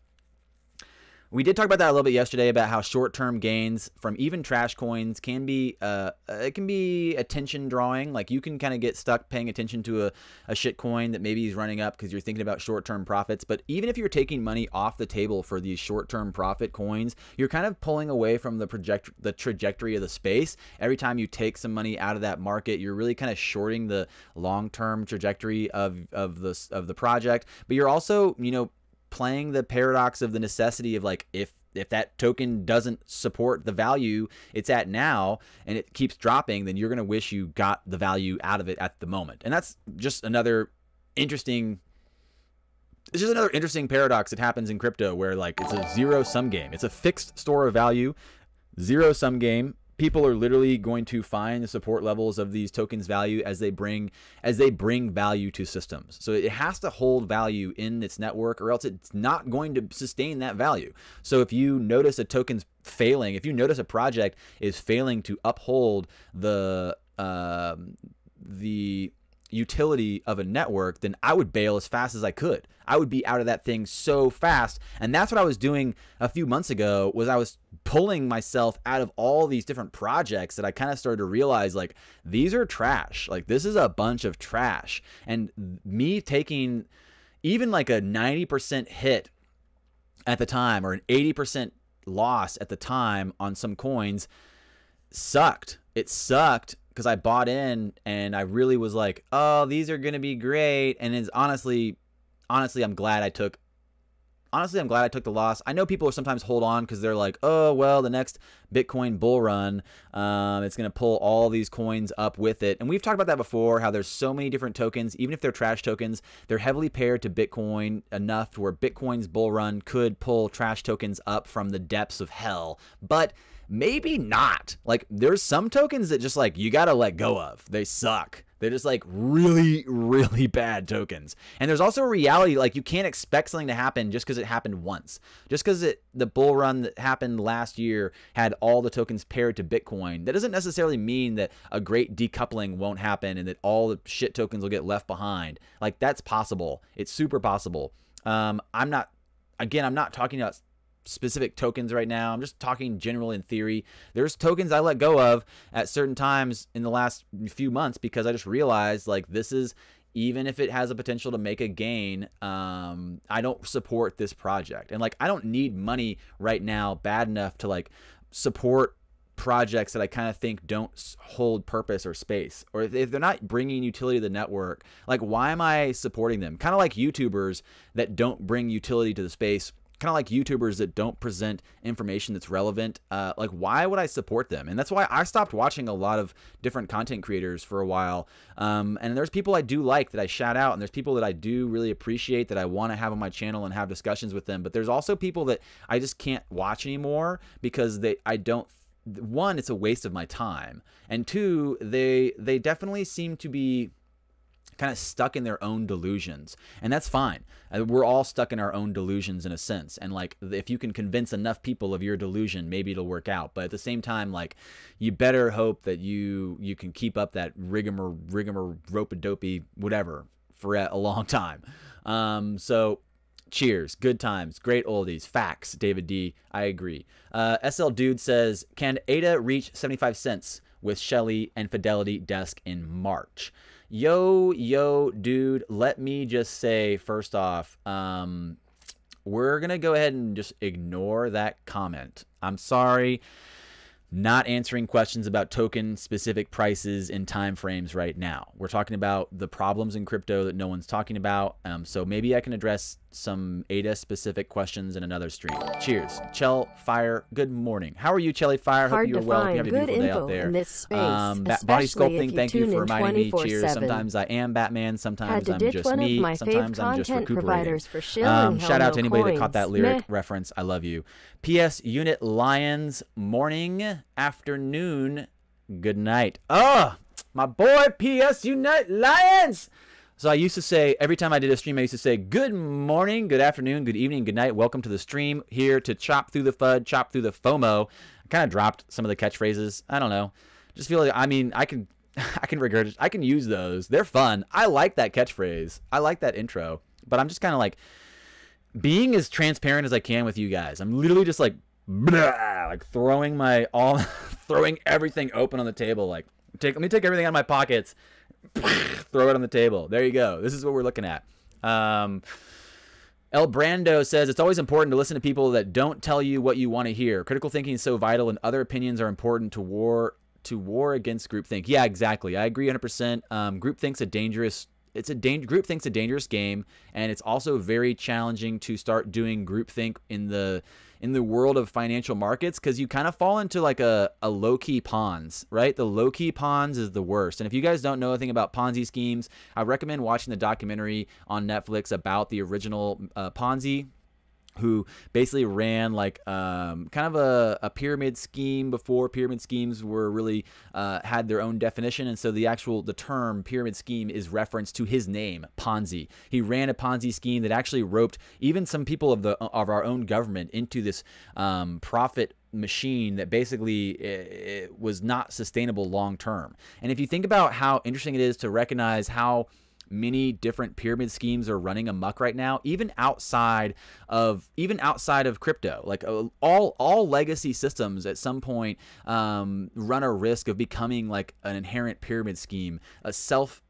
We did talk about that a little bit yesterday about how short-term gains from even trash coins can be it can be attention drawing. Like you can kind of get stuck paying attention to a shit coin that maybe is running up because you're thinking about short-term profits. But even if you're taking money off the table for these short-term profit coins, you're kind of pulling away from the trajectory of the space. Every time you take some money out of that market, you're really kind of shorting the long-term trajectory of the project. But you're also, you know, playing the paradox of the necessity of like if that token doesn't support the value it's at now and it keeps dropping, then you're going to wish you got the value out of it at the moment. And that's just another interesting paradox that happens in crypto where like it's a zero-sum game. It's a fixed store of value, zero-sum game. People are literally going to find the support levels of these tokens' value as they bring value to systems. So it has to hold value in its network, or else it's not going to sustain that value. So if you notice a token's failing, if you notice a project is failing to uphold the utility of a network, then I would bail as fast as I could. I would be out of that thing so fast. And that's what I was doing a few months ago, was I was pulling myself out of all these different projects that I kind of started to realize like these are trash. Like this is a bunch of trash. And me taking even like a 90% hit at the time or an 80% loss at the time on some coins sucked. It sucked because I bought in and I really was like, oh, these are going to be great. And it's honestly, I'm glad I took the loss. I know people sometimes hold on because they're like, oh, well, the next Bitcoin bull run, it's going to pull all these coins up with it. And we've talked about that before, how there's so many different tokens. Even if they're trash tokens, they're heavily paired to Bitcoin enough to where Bitcoin's bull run could pull trash tokens up from the depths of hell. But maybe not. Like there's some tokens that just like you got to let go of. They suck. They're just like really, really bad tokens. And there's also a reality, like you can't expect something to happen just because it happened once. Just because the bull run that happened last year had all the tokens paired to Bitcoin, that doesn't necessarily mean that a great decoupling won't happen and that all the shit tokens will get left behind. Like that's possible. It's super possible. I'm not talking about specific tokens right now. I'm just talking general in theory. There's tokens I let go of at certain times in the last few months because I just realized like this is, even if it has a potential to make a gain, I don't support this project. And like I don't need money right now bad enough to like support projects that I kind of think don't hold purpose or space, or if they're not bringing utility to the network, like why am I supporting them? Kind of like YouTubers that don't bring utility to the space, kind of like YouTubers that don't present information that's relevant. Like why would I support them? And that's why I stopped watching a lot of different content creators for a while. And there's people I do like that I shout out, and there's people that I do really appreciate that I want to have on my channel and have discussions with them. But there's also people that I just can't watch anymore because one, it's a waste of my time, and two, they definitely seem to be kind of stuck in their own delusions, and that's fine. We're all stuck in our own delusions in a sense, and like if you can convince enough people of your delusion, maybe it'll work out. But at the same time, like you better hope that you can keep up that rigmarole rope-a-dopey whatever for a long time. So cheers, good times, great oldies, facts. David D, I agree. SL Dude says, can ADA reach 75 cents with Shelly and Fidelity Desk in March? Yo, dude, let me just say, first off, we're going to go ahead and just ignore that comment. I'm sorry, not answering questions about token specific prices and time frames right now. We're talking about the problems in crypto that no one's talking about. So maybe I can address some ADA specific questions in another stream. Cheers. Chell Fire, good morning. How are you, Chelly Fire? Hope you're well. Hope you have a beautiful day out there. Body sculpting, thank you for reminding me. Cheers. Sometimes I am Batman, sometimes I'm just me, sometimes I'm just recuperating. Shout out to anybody that caught that lyric reference. I love you. PS Unit Lions, morning, afternoon, good night. Oh, my boy PS Unit Lions. So I used to say, every time I did a stream, I used to say, good morning, good afternoon, good evening, good night. Welcome to the stream, here to chop through the FUD, chop through the FOMO. I kind of dropped some of the catchphrases. I don't know. Just feel like, I mean, I can regurgitate. I can use those. They're fun. I like that catchphrase. I like that intro. But I'm just kind of like, being as transparent as I can with you guys. I'm literally just like, blah, like throwing throwing everything open on the table. Like, let me take everything out of my pockets, throw it on the table. There you go. This is what we're looking at. El Brando says, it's always important to listen to people that don't tell you what you want to hear. Critical thinking is so vital, and other opinions are important to war against groupthink. Yeah, exactly. I agree 100%. Groupthink's a dangerous groupthink's a dangerous game, and it's also very challenging to start doing groupthink in the world of financial markets, because you kind of fall into like a low-key Ponzi, right? The low-key Ponzi is the worst. And if you guys don't know anything about Ponzi schemes, I recommend watching the documentary on Netflix about the original Ponzi, who basically ran like kind of a pyramid scheme before pyramid schemes were really had their own definition. And so the term pyramid scheme is referenced to his name, Ponzi. He ran a Ponzi scheme that actually roped even some people of our own government into this profit machine that basically it was not sustainable long term. And if you think about how interesting it is to recognize how many different pyramid schemes are running amok right now, even outside of crypto. Like all legacy systems at some point run a risk of becoming like an inherent pyramid scheme, a self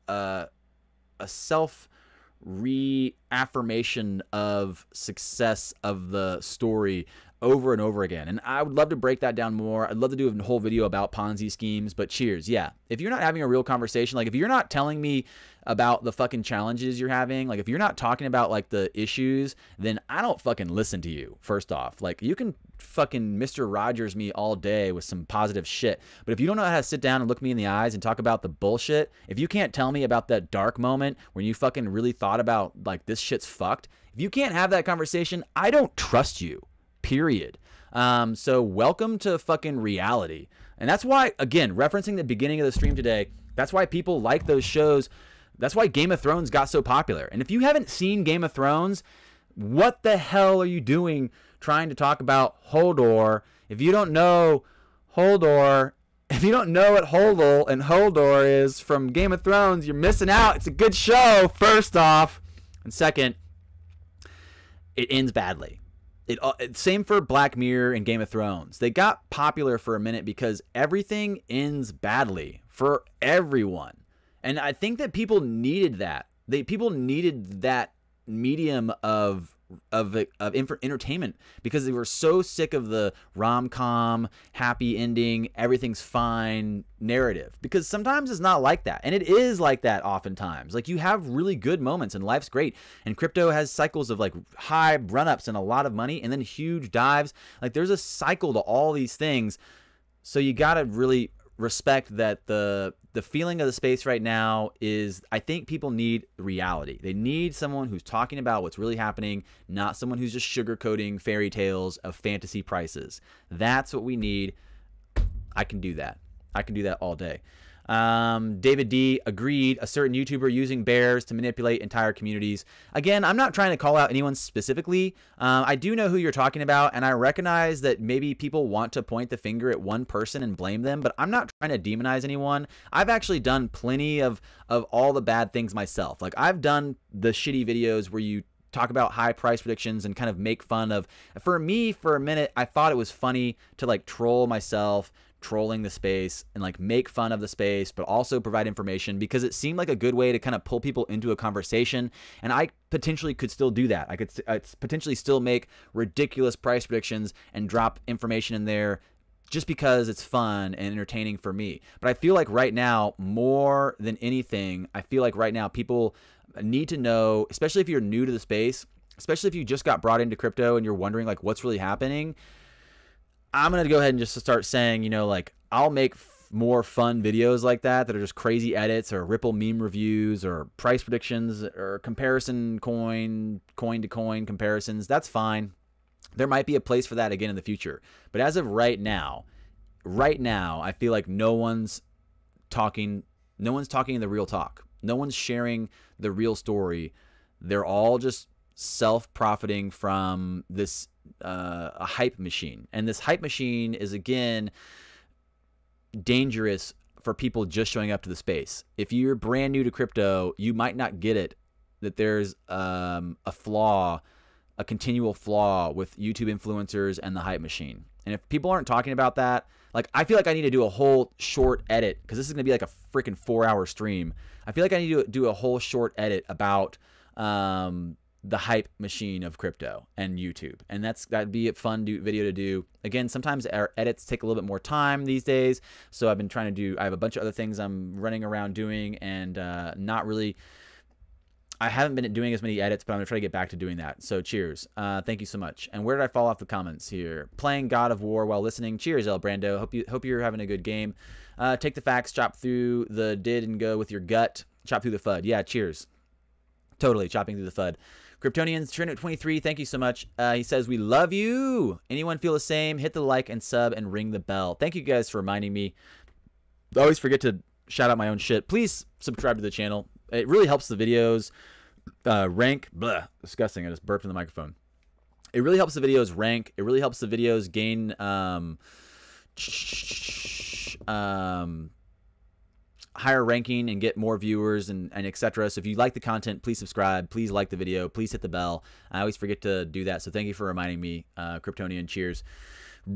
reaffirmation of success of the story over and over again. And I would love to break that down more. I'd love to do a whole video about Ponzi schemes, but cheers. Yeah. If you're not having a real conversation, like if you're not telling me about the fucking challenges you're having, like if you're not talking about like the issues, then I don't fucking listen to you. First off, like you can fucking Mr. Rogers me all day with some positive shit, but if you don't know how to sit down and look me in the eyes and talk about the bullshit, if you can't tell me about that dark moment when you fucking really thought about like this shit's fucked, if you can't have that conversation, I don't trust you. Period. So welcome to fucking reality. And that's why, again, referencing the beginning of the stream today, that's why people like those shows. That's why Game of Thrones got so popular. And if you haven't seen Game of Thrones, what the hell are you doing trying to talk about Hodor? If you don't know Hodor, if you don't know what Hodel and Hodor is from Game of Thrones, you're missing out. It's a good show, first off. And second, it ends badly. Same for Black Mirror and Game of Thrones. They got popular for a minute because everything ends badly for everyone. And I think that people needed that. People needed that medium of entertainment, because they were so sick of the rom-com, happy ending, everything's fine narrative. Because sometimes it's not like that. And it is like that oftentimes. Like you have really good moments and life's great. And crypto has cycles of like high run-ups and a lot of money and then huge dives. Like there's a cycle to all these things. So you got to really respect that the feeling of the space right now is, I think people need reality. They need someone who's talking about what's really happening, not someone who's just sugarcoating fairy tales of fantasy prices. That's what we need. I can do that. I can do that all day. David D agreed. A certain YouTuber using bears to manipulate entire communities. Again, I'm not trying to call out anyone specifically. I do know who you're talking about, and I recognize that maybe people want to point the finger at one person and blame them, but I'm not trying to demonize anyone. I've actually done plenty of all the bad things myself. Like I've done the shitty videos where you talk about high price predictions and kind of make fun of. For me, for a minute, I thought it was funny to like troll myself, trolling the space and like make fun of the space, but also provide information, because it seemed like a good way to kind of pull people into a conversation. And I potentially could still do that. I could potentially still make ridiculous price predictions and drop information in there just because it's fun and entertaining for me. But I feel like right now, more than anything, I feel like right now people need to know, especially if you're new to the space, especially if you just got brought into crypto and you're wondering like what's really happening. I'm going to go ahead and just start saying, you know, like I'll make more fun videos like that are just crazy edits or Ripple meme reviews or price predictions or comparison coin to coin comparisons. That's fine. There might be a place for that again in the future. But as of right now, I feel like no one's talking the real talk. No one's sharing the real story. They're all just self-profiting from this a hype machine. And this hype machine is, again, dangerous for people just showing up to the space. If you're brand new to crypto, you might not get it, that there's a flaw a continual flaw with YouTube influencers and the hype machine. And if people aren't talking about that, like, I feel like I need to do a whole short edit, because this is going to be like a freaking 4-hour stream. I feel like I need to do a whole short edit about the hype machine of crypto and YouTube. And that'd be a fun video to do. Again, sometimes our edits take a little bit more time these days. So I've been trying to do, I have a bunch of other things I'm running around doing, and not really, I haven't been doing as many edits, but I'm going to try to get back to doing that. So cheers. Thank you so much. And where did I fall off the comments here? Playing God of War while listening. Cheers, El Brando. Hope you're having a good game. Take the facts, chop through the did and go with your gut. Chop through the FUD. Yeah, cheers. Totally, chopping through the FUD. Kryptonians, Trinit23, thank you so much. He says, we love you. Anyone feel the same? Hit the like and sub and ring the bell. Thank you guys for reminding me. I always forget to shout out my own shit. Please subscribe to the channel. It really helps the videos rank. Blah, disgusting. I just burped in the microphone. It really helps the videos rank. It really helps the videos gain higher ranking and get more viewers and etc. So if you like the content, please subscribe. Please like the video. Please hit the bell. I always forget to do that. So thank you for reminding me. Kryptonian, cheers.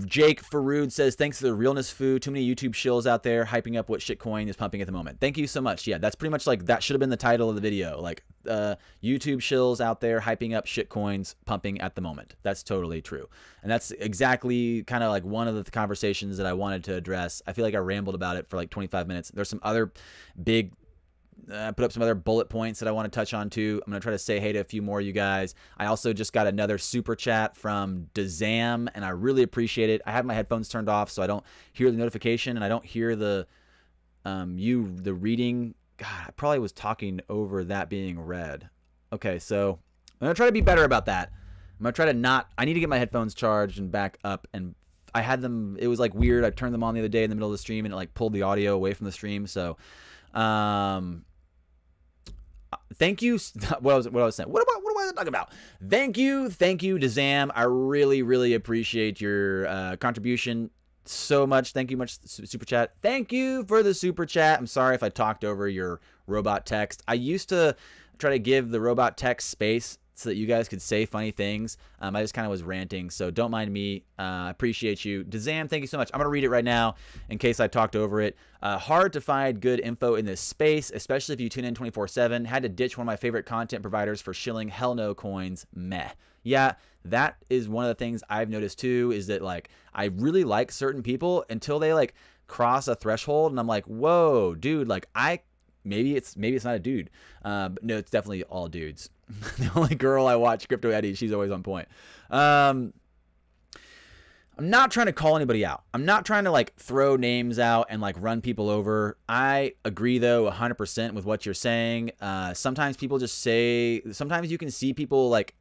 Jake Farood says, thanks to the realness food. Too many YouTube shills out there hyping up what shitcoin is pumping at the moment. Thank you so much. Yeah, that's pretty much like, that should have been the title of the video. Like, YouTube shills out there hyping up shitcoins pumping at the moment. That's totally true. And that's exactly kind of like one of the conversations that I wanted to address. I feel like I rambled about it for like 25 minutes. There's some other big put up some other bullet points that I want to touch on too. I'm going to try to say hey to a few more of you guys. I also just got another super chat from Dazam, and I really appreciate it. I have my headphones turned off, so I don't hear the notification, and I don't hear the the reading. God, I probably was talking over that being read. Okay, so I'm going to try to be better about that. I'm going to try to not, I need to get my headphones charged and back up, and I had them, it was like weird. I turned them on the other day in the middle of the stream, and it like pulled the audio away from the stream. So, thank you. What was I saying? What was I talking about? Thank you to Zam. I really appreciate your contribution so much. Thank you much, super chat. Thank you for the super chat. I'm sorry if I talked over your robot text. I used to try to give the robot text space so that you guys could say funny things. I just kind of was ranting, so don't mind me. I appreciate you. Dazam, thank you so much. I'm going to read it right now in case I talked over it. Hard to find good info in this space, especially if you tune in 24/7. Had to ditch one of my favorite content providers for shilling hell no coins. Meh. Yeah, that is one of the things I've noticed too, is that like I really like certain people until they like cross a threshold, and I'm like, whoa, dude, like maybe it's not a dude. But no, it's definitely all dudes. The only girl I watch, Crypto Eddie, she's always on point. I'm not trying to call anybody out. I'm not trying to like throw names out and like run people over. I agree though 100% with what you're saying. Sometimes people just say, sometimes you can see people like,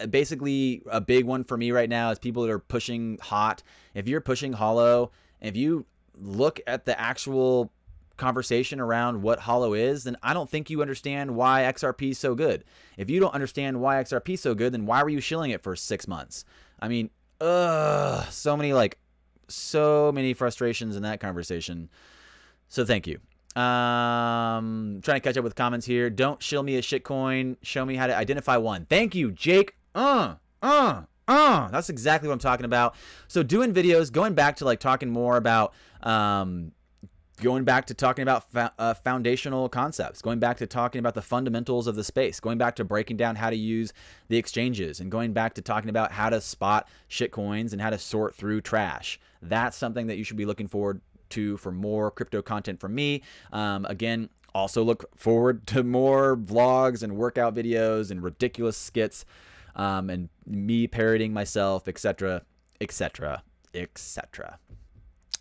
basically a big one for me right now is people that are pushing hot. If you're pushing hollow, if you look at the actual conversation around what hollow is, then I don't think you understand why XRP is so good. If you don't understand why XRP is so good, then why were you shilling it for 6 months? I mean, so many frustrations in that conversation. So thank you. Trying to catch up with comments here. Don't shill me a shitcoin. Show me how to identify one. Thank you, Jake. That's exactly what I'm talking about. So doing videos, going back to like talking more about, going back to talking about foundational concepts, going back to talking about the fundamentals of the space, going back to breaking down how to use the exchanges, and going back to talking about how to spot shitcoins and how to sort through trash. That's something that you should be looking forward to for more crypto content from me. Again, also look forward to more vlogs and workout videos and ridiculous skits, and me parroting myself, etc., etc., etc.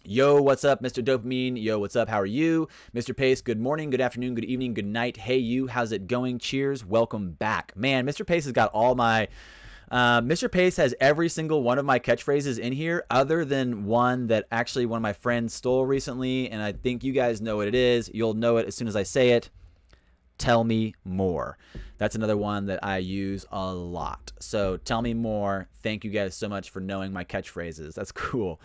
Yo, what's up, Mr. Dopamine? Yo, what's up? How are you? Mr. Pace, good morning, good afternoon, good evening, good night. Hey, you, how's it going? Cheers, welcome back. Man, Mr. Pace has got all my... Mr. Pace has every single one of my catchphrases in here, other than one that actually one of my friends stole recently, and I think you guys know what it is. You'll know it as soon as I say it. Tell me more. That's another one that I use a lot. So tell me more. Thank you guys so much for knowing my catchphrases. That's cool.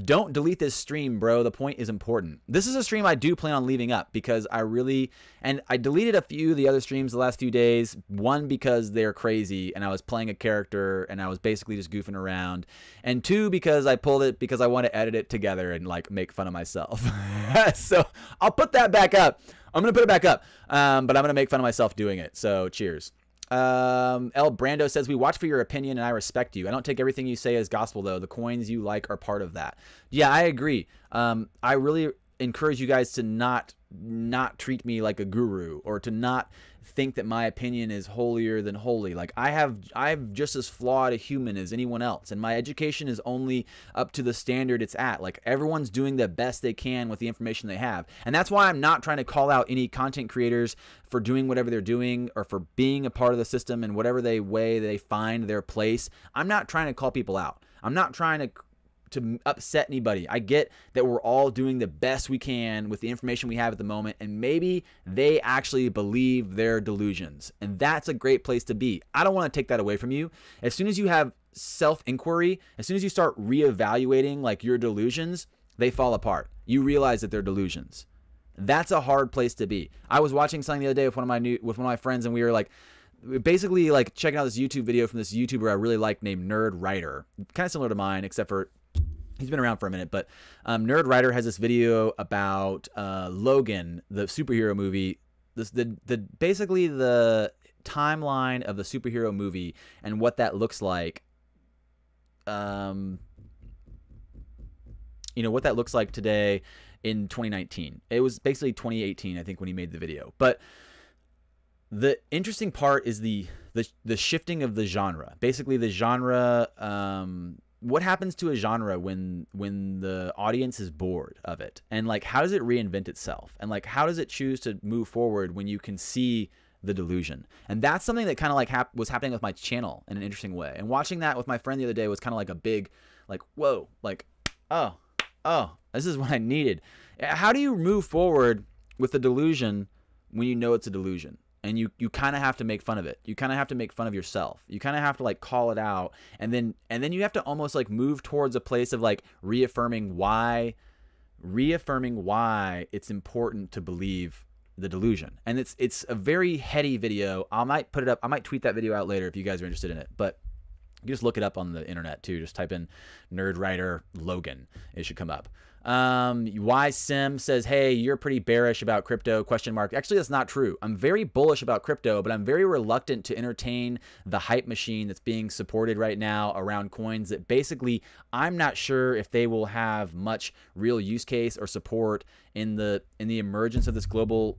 Don't delete this stream, bro. The point is important. This is a stream I do plan on leaving up because I deleted a few of the other streams the last few days. One, because they're crazy and I was playing a character and I was basically just goofing around. And two, because I pulled it because I want to edit it together and like make fun of myself. So I'll put that back up. I'm going to put it back up, but I'm going to make fun of myself doing it. So cheers. El Brando says, we watch for your opinion and I respect you. I don't take everything you say as gospel, though. The coins you like are part of that. Yeah, I agree. I really encourage you guys to not treat me like a guru or to not think that my opinion is holier than holy. Like I'm just as flawed a human as anyone else, and my education is only up to the standard it's at. Like everyone's doing the best they can with the information they have, and that's why I'm not trying to call out any content creators for doing whatever they're doing or for being a part of the system in whatever way they find their place. I'm not trying to call people out. I'm not trying to upset anybody. I get that we're all doing the best we can with the information we have at the moment, and maybe they actually believe their delusions, and that's a great place to be. I don't want to take that away from you. As soon as you have self-inquiry, as soon as you start reevaluating like your delusions, they fall apart. You realize that they're delusions. That's a hard place to be. I was watching something the other day with one of my friends, and we were like basically like checking out this YouTube video from this YouTuber I really like named Nerd Writer, kind of similar to mine, except for he's been around for a minute. But Nerd Writer has this video about Logan, the superhero movie, basically the timeline of the superhero movie and what that looks like. What that looks like today in 2019. It was basically 2018, I think, when he made the video. But the interesting part is the shifting of the genre. Basically, the genre. What happens to a genre when the audience is bored of it, and like how does it reinvent itself, and like how does it choose to move forward when you can see the delusion? And that's something that kind of like was happening with my channel in an interesting way. And watching that with my friend the other day was kind of like a big, like, whoa, like, oh, this is what I needed. How do you move forward with the delusion when you know it's a delusion? And you kind of have to make fun of it. You kind of have to make fun of yourself. You kind of have to like call it out, and then you have to almost like move towards a place of like reaffirming why it's important to believe the delusion. And it's a very heady video. I might put it up. I might tweet that video out later if you guys are interested in it. But you just look it up on the internet too. Just type in Nerd Writer Logan. It should come up. Y Sim says, hey, you're pretty bearish about crypto, ? Actually, that's not true. I'm very bullish about crypto, but I'm very reluctant to entertain the hype machine that's being supported right now around coins that basically I'm not sure if they will have much real use case or support in the emergence of this global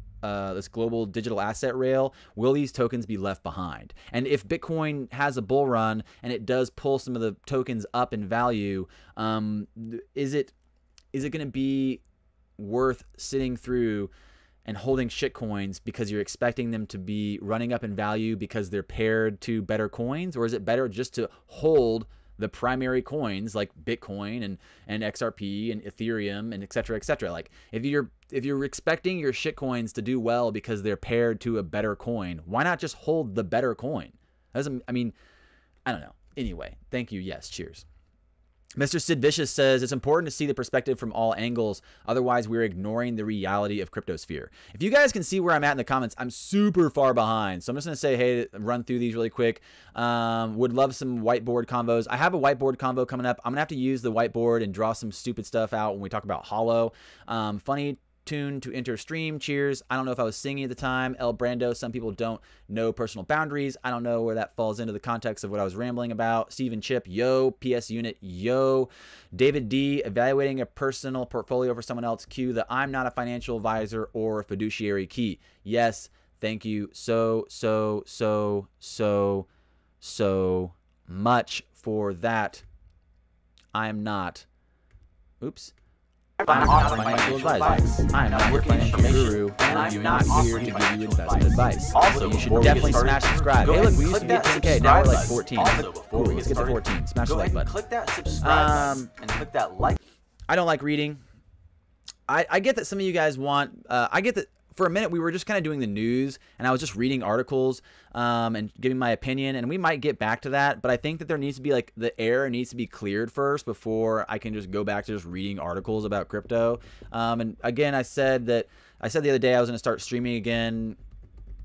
digital asset rail. Will these tokens be left behind? And if Bitcoin has a bull run and it does pull some of the tokens up in value, is it going to be worth sitting through and holding shit coins because you're expecting them to be running up in value because they're paired to better coins? Or is it better just to hold the primary coins like Bitcoin and XRP and Ethereum and et cetera, et cetera? Like if you're expecting your shit coins to do well because they're paired to a better coin, why not just hold the better coin? I don't know. Anyway, thank you. Yes, cheers. Mr. Sid Vicious says, it's important to see the perspective from all angles. Otherwise, we're ignoring the reality of cryptosphere. If you guys can see where I'm at in the comments, I'm super far behind. So I'm just going to say, hey, run through these really quick. Would love some whiteboard convos. I have a whiteboard convo coming up. I'm going to have to use the whiteboard and draw some stupid stuff out when we talk about Hollow. Funny tune to enter stream. Cheers. I don't know if I was singing at the time. El Brando, some people don't know personal boundaries. I don't know where that falls into the context of what I was rambling about. Steven Chip, yo. PS Unit, yo. David D, evaluating a personal portfolio for someone else. Q, the I'm not a financial advisor or a fiduciary key. Yes, thank you so much for that. I'm not. Oops. I'm not a financial advisor. I'm not your financial guru, and I'm not here to give you investment advice. Also, you should definitely smash subscribe. Hey, look, we used to be at 10K, now we're like 14. Cool, let's get to 14. Smash the like button. Click that subscribe button and click that like. I don't like reading. I get that some of you guys want. I get that for a minute we were just kind of doing the news, and I was just reading articles and giving my opinion, and we might get back to that, but I think that there needs to be like the air needs to be cleared first before I can just go back to just reading articles about crypto. And again, I said the other day I was going to start streaming again.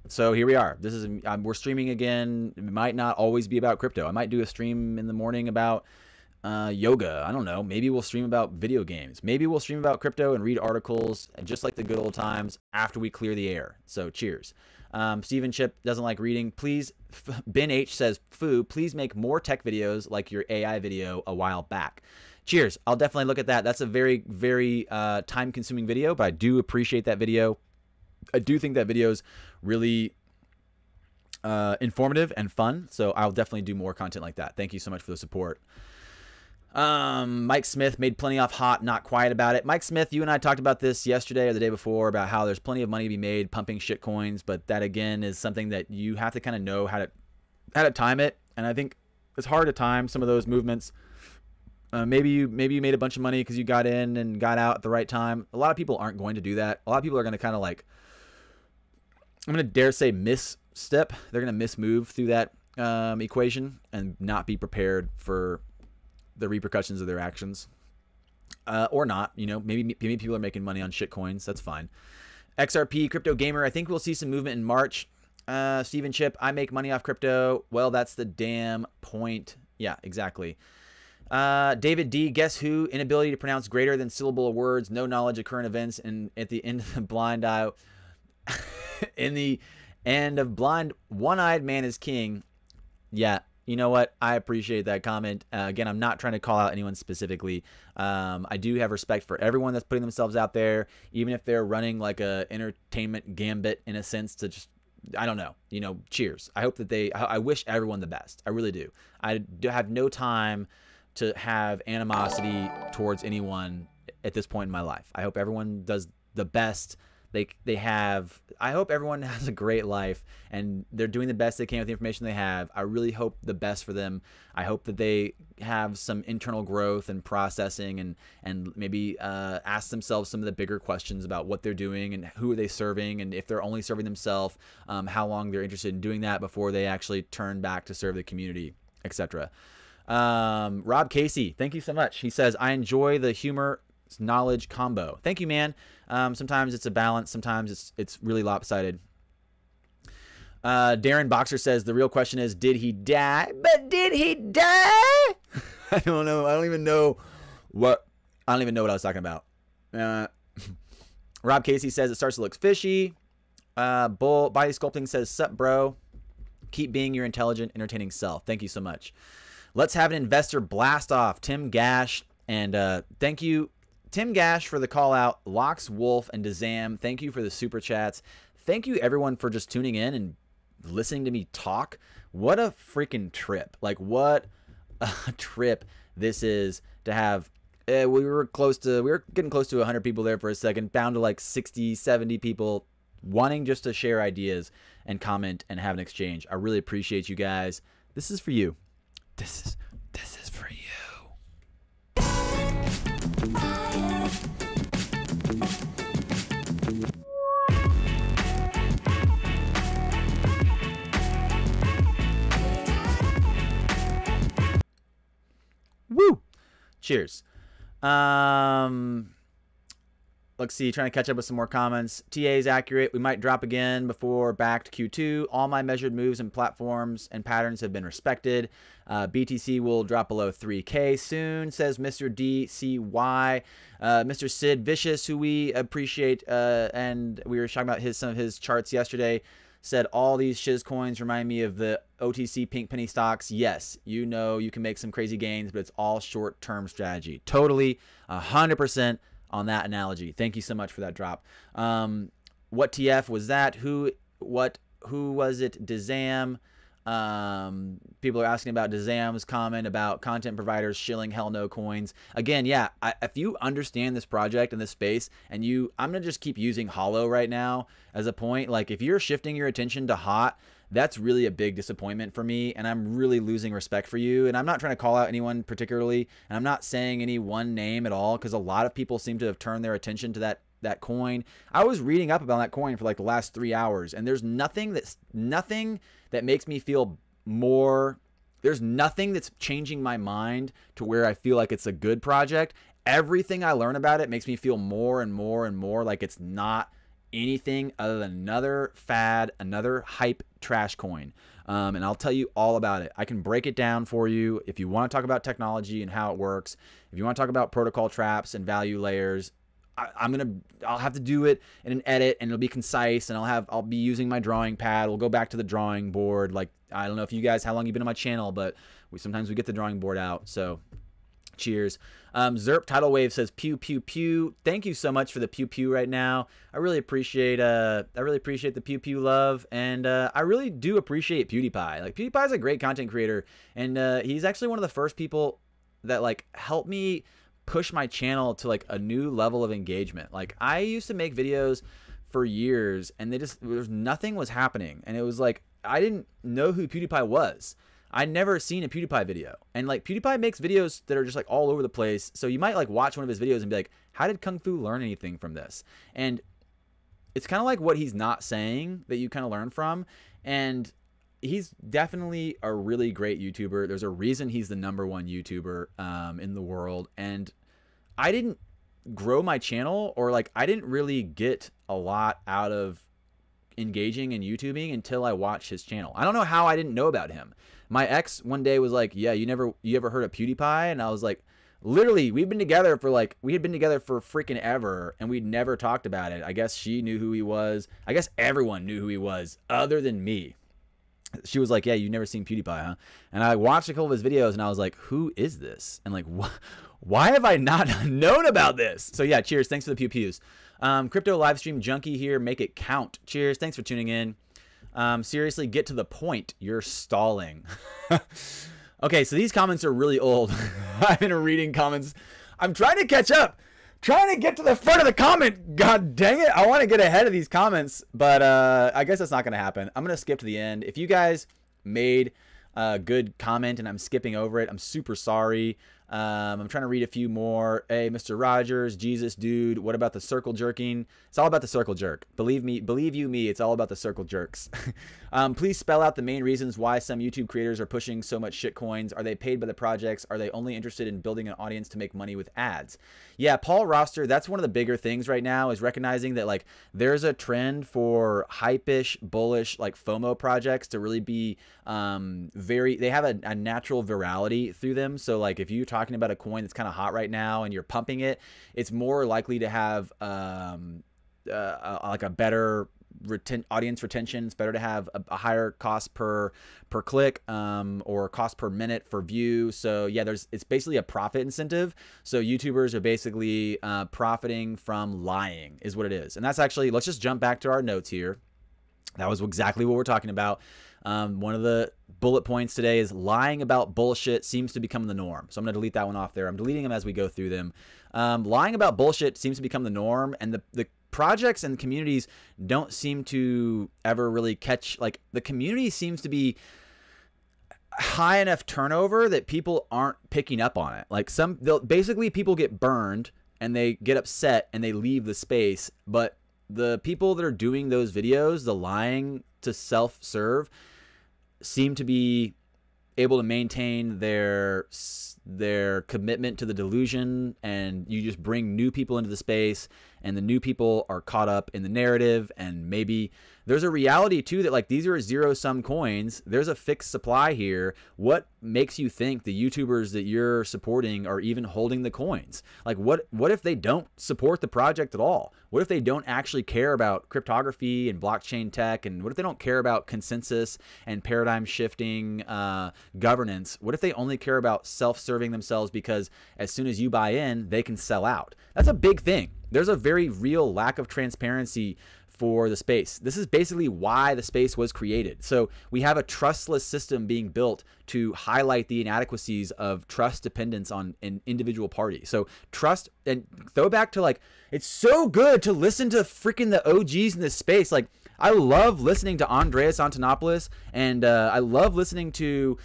So here we are. This is we're streaming again. It might not always be about crypto. I might do a stream in the morning about yoga. I don't know. Maybe we'll stream about video games. Maybe we'll stream about crypto and read articles, just like the good old times after we clear the air. So cheers. Steven Chip doesn't like reading. Please, Ben H says, "Foo, please make more tech videos like your AI video a while back." Cheers. I'll definitely look at that. That's a very, very time-consuming video, but I do appreciate that video. I do think that video is really informative and fun, so I'll definitely do more content like that. Thank you so much for the support. Mike Smith made plenty off hot, not quiet about it. Mike Smith, you and I talked about this yesterday or the day before about how there's plenty of money to be made pumping shit coins, but that again is something that you have to kind of know how to time it. And I think it's hard to time some of those movements. Maybe you made a bunch of money because you got in and got out at the right time. A lot of people aren't going to do that. A lot of people are going to kind of like, I'm going to dare say misstep. They're going to mismove through that equation and not be prepared for the repercussions of their actions, or not. You know, maybe people are making money on shit coins. That's fine. XRP Crypto Gamer, I think we'll see some movement in March. Steven Chip, I make money off crypto. Well, that's the damn point. Yeah, exactly. David D, guess who? Inability to pronounce greater than syllable words, no knowledge of current events, and at the end of the blind eye, in the end of blind, one-eyed man is king. Yeah. You know what? I appreciate that comment. Again, I'm not trying to call out anyone specifically. I do have respect for everyone that's putting themselves out there, even if they're running like a entertainment gambit in a sense to just, I don't know, you know, cheers. I hope that I wish everyone the best. I really do. I do have no time to have animosity towards anyone at this point in my life. I hope everyone does the best they have. I hope everyone has a great life and they're doing the best they can with the information they have. I really hope the best for them. I hope that they have some internal growth and processing and maybe ask themselves some of the bigger questions about what they're doing and who are they serving, and if they're only serving themselves, how long they're interested in doing that before they actually turn back to serve the community, etc. Rob Casey, thank you so much. He says, I enjoy the humor knowledge combo. Thank you, man. Sometimes it's a balance, sometimes it's really lopsided. Darren Boxer says the real question is, did he die? But did he die? I don't know. I don't even know what I was talking about. Rob Casey says it starts to look fishy. Bull Body Sculpting says, sup bro, keep being your intelligent, entertaining self. Thank you so much. Let's have an investor blast off. Tim Gash, and thank you Tim Gash for the call out. Lox Wolf and Dezam, thank you for the super chats. Thank you everyone for just tuning in and listening to me talk. What a freaking trip. Like, what a trip this is to have. We were getting close to 100 people there for a second, down to like 60, 70 people wanting just to share ideas and comment and have an exchange. I really appreciate you guys. This is for you. This is for you. Woo! Cheers. Let's see, trying to catch up with some more comments. TA is accurate. We might drop again before back to Q2. All my measured moves and platforms and patterns have been respected. BTC will drop below 3K soon, says Mr. DCY. Mr. Sid Vicious, who we appreciate, and we were talking about some of his charts yesterday, said all these shiz coins remind me of the OTC pink penny stocks. Yes, you know you can make some crazy gains, but it's all short-term strategy. Totally, 100% on that analogy. Thank you so much for that drop. What TF was that? Who was it? Dezam. People are asking about Dezam's comment about content providers shilling hell no coins. Again, yeah, if you understand this project and this space, and I'm gonna just keep using Hollow right now as a point. Like, if you're shifting your attention to hot, that's really a big disappointment for me, and I'm really losing respect for you. And I'm not trying to call out anyone particularly, and I'm not saying any one name at all, because a lot of people seem to have turned their attention to that that coin. I was reading up about that coin for like the last 3 hours, and there's nothing that makes me feel more. There's nothing that's changing my mind to where I feel like it's a good project. Everything I learn about it makes me feel more and more and more like it's not anything other than another fad, another hype trash coin. And I'll tell you all about it. I can break it down for you. If you want to talk about technology and how it works, if you want to talk about protocol traps and value layers, I'll have to do it in an edit, and it'll be concise, and I'll be using my drawing pad. We'll go back to the drawing board. Like, I don't know if you guys, how long you've been on my channel, but sometimes we get the drawing board out. So cheers. Zerp Tidal Wave says pew pew pew. Thank you so much for the pew pew right now. I really appreciate the pew pew love, and I really do appreciate PewDiePie. Like, PewDiePie is a great content creator, and he's actually one of the first people that like helped me push my channel to like a new level of engagement. Like, I used to make videos for years, and nothing was happening, and it was like I didn't know who PewDiePie was. I'd never seen a PewDiePie video. And like, PewDiePie makes videos that are just like all over the place. So you might like watch one of his videos and be like, how did Kung Fu learn anything from this? And it's kind of like what he's not saying that you kind of learn from. And he's definitely a really great YouTuber. There's a reason he's the #1 YouTuber in the world. And I didn't grow my channel, or like, I didn't really get a lot out of engaging in YouTubing until I watched his channel. I don't know how I didn't know about him. My ex one day was like, yeah, you ever heard of PewDiePie? And I was like, literally, we had been together for freaking ever, and we'd never talked about it. I guess she knew who he was. I guess everyone knew who he was other than me. She was like, yeah, you've never seen PewDiePie, huh? And I watched a couple of his videos, and I was like, who is this? And like, why have I not known about this? So yeah, cheers. Thanks for the pew pews. Crypto livestream junkie here. Make it count. Cheers. Thanks for tuning in. Seriously, get to the point. You're stalling. Okay, so these comments are really old. I've been reading comments. I'm trying to catch up. Trying to get to the front of the comment. God dang it. I want to get ahead of these comments, but I guess that's not going to happen. I'm going to skip to the end. If you guys made a good comment and I'm skipping over it, I'm super sorry. I'm trying to read a few more. Hey, Mr. Rogers, Jesus, dude, what about the circle jerking? It's all about the circle jerk. Believe me, it's all about the circle jerks. Please spell out the main reasons why some YouTube creators are pushing so much shit coins. Are they paid by the projects? Are they only interested in building an audience to make money with ads? Yeah, Paul Roster, that's one of the bigger things right now, is recognizing that like there's a trend for hype-ish, bullish, like FOMO projects to really be they have a natural virality through them. So like, if you're talking about a coin that's kind of hot right now and you're pumping it, it's more likely to have like a better audience retention. It's better to have a higher cost per click or cost per minute for view. So yeah, it's basically a profit incentive. So YouTubers are basically profiting from lying is what it is. And that's actually, let's just jump back to our notes here. That was exactly what we're talking about. One of the bullet points today is lying about bullshit seems to become the norm. So I'm going to delete that one off there. I'm deleting them as we go through them. Lying about bullshit seems to become the norm, and the projects and communities don't seem to ever really catch, like, the community seems to be high enough turnover that people aren't picking up on it. Like, basically people get burned and they get upset and they leave the space, but the people that are doing those videos, the lying to self-serve, seem to be able to maintain their commitment to the delusion, and you just bring new people into the space, and the new people are caught up in the narrative. And maybe there's a reality too that like these are zero-sum coins. There's a fixed supply here. What makes you think the YouTubers that you're supporting are even holding the coins? Like, what if they don't support the project at all? What if they don't actually care about cryptography and blockchain tech? And what if they don't care about consensus and paradigm shifting governance? What if they only care about self-serving themselves because as soon as you buy in, they can sell out? That's a big thing. There's a very real lack of transparency for the space. This is basically why the space was created. So we have a trustless system being built to highlight the inadequacies of trust dependence on an individual party. So trust, and throw back to like, it's so good to listen to freaking the OGs in this space. Like, I love listening to Andreas Antonopoulos, and I love listening to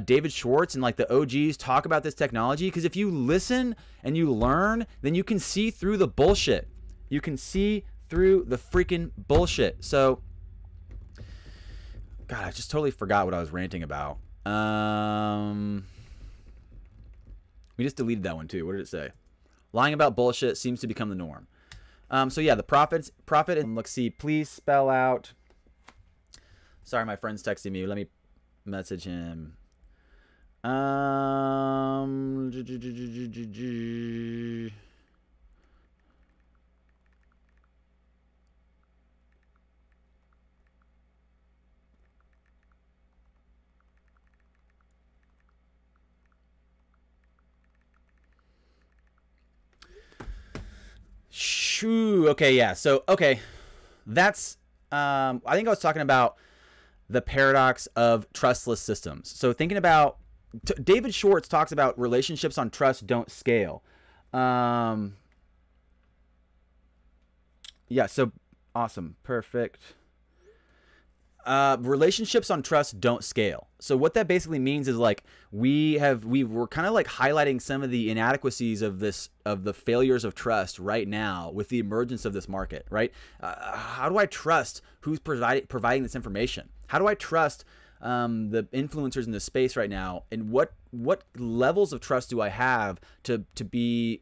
David Schwartz and like the OGs talk about this technology, because if you listen and you learn, then you can see through the bullshit. You can see through the freaking bullshit. So, God, I just totally forgot what I was ranting about. We just deleted that one too. What did it say? Lying about bullshit seems to become the norm. So yeah, the profit, and let's see, please spell out. Sorry, my friend's texting me. Let me message him. Shoo. Okay, yeah. So, okay. That's, I think I was talking about the paradox of trustless systems. So thinking about, David Schwartz talks about relationships on trust don't scale. Yeah, so awesome. Perfect. Relationships on trust don't scale. So what that basically means is like we're kind of like highlighting some of the inadequacies of the failures of trust right now with the emergence of this market, right? How do I trust who's providing this information? How do I trust the influencers in this space right now? And what levels of trust do I have to be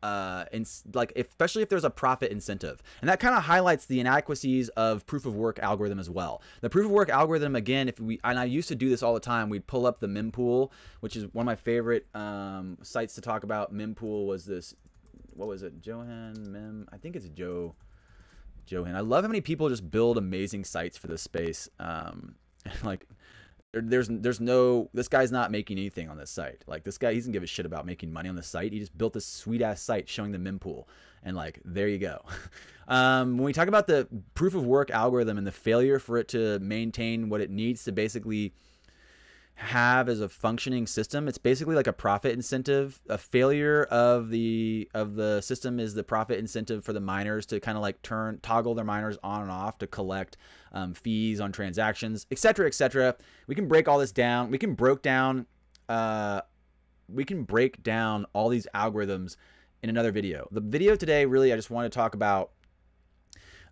like, especially if there's a profit incentive? And that kind of highlights the inadequacies of proof of work algorithm as well. The proof of work algorithm, again, and I used to do this all the time, we'd pull up the mempool, which is one of my favorite sites to talk about. Mempool was this, what was it? I think it's Johan. I love how many people just build amazing sites for this space. Like, there's no, this guy's not making anything on this site. Like, this guy, he doesn't give a shit about making money on this site. He just built this sweet ass site showing the mempool, and like, there you go. When we talk about the proof of work algorithm and the failure for it to maintain what it needs to basically have as a functioning system, it's basically like a profit incentive. A failure of the system is the profit incentive for the miners to kind of like toggle their miners on and off to collect fees on transactions, etc., etc. We can break all this down. We can break down all these algorithms in another video. The video today, really, I just want to talk about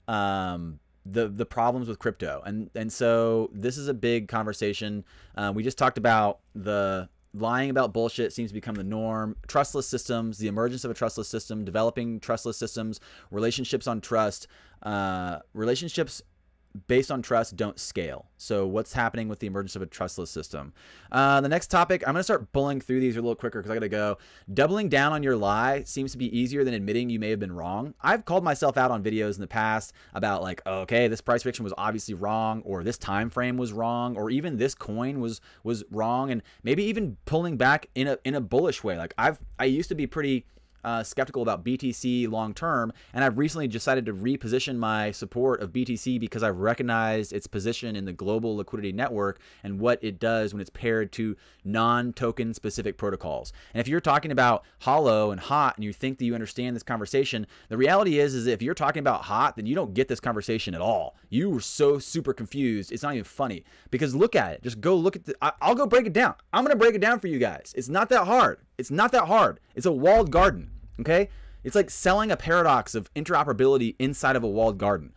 the problems with crypto, and so this is a big conversation. We just talked about the lying about bullshit seems to become the norm, trustless systems, the emergence of a trustless system, developing trustless systems, relationships on trust, relationships based on trust don't scale. So what's happening with the emergence of a trustless system? The next topic, I'm going to start bulling through these a little quicker because I got to go. Doubling down on your lie seems to be easier than admitting you may have been wrong. I've called myself out on videos in the past about like, oh, okay, this price prediction was obviously wrong, or this time frame was wrong, or even this coin was wrong, and maybe even pulling back in a bullish way. Like I used to be pretty skeptical about BTC long term, and I've recently decided to reposition my support of BTC because I've recognized its position in the global liquidity network and what it does when it's paired to non-token specific protocols. And if you're talking about hollow and hot and you think that you understand this conversation, the reality is if you're talking about hot, then you don't get this conversation at all. You were so super confused, it's not even funny. Because look at it, just go look at I'll go break it down. I'm gonna break it down for you guys. It's not that hard. It's not that hard. It's a walled garden. Okay, it's like selling a paradox of interoperability inside of a walled garden.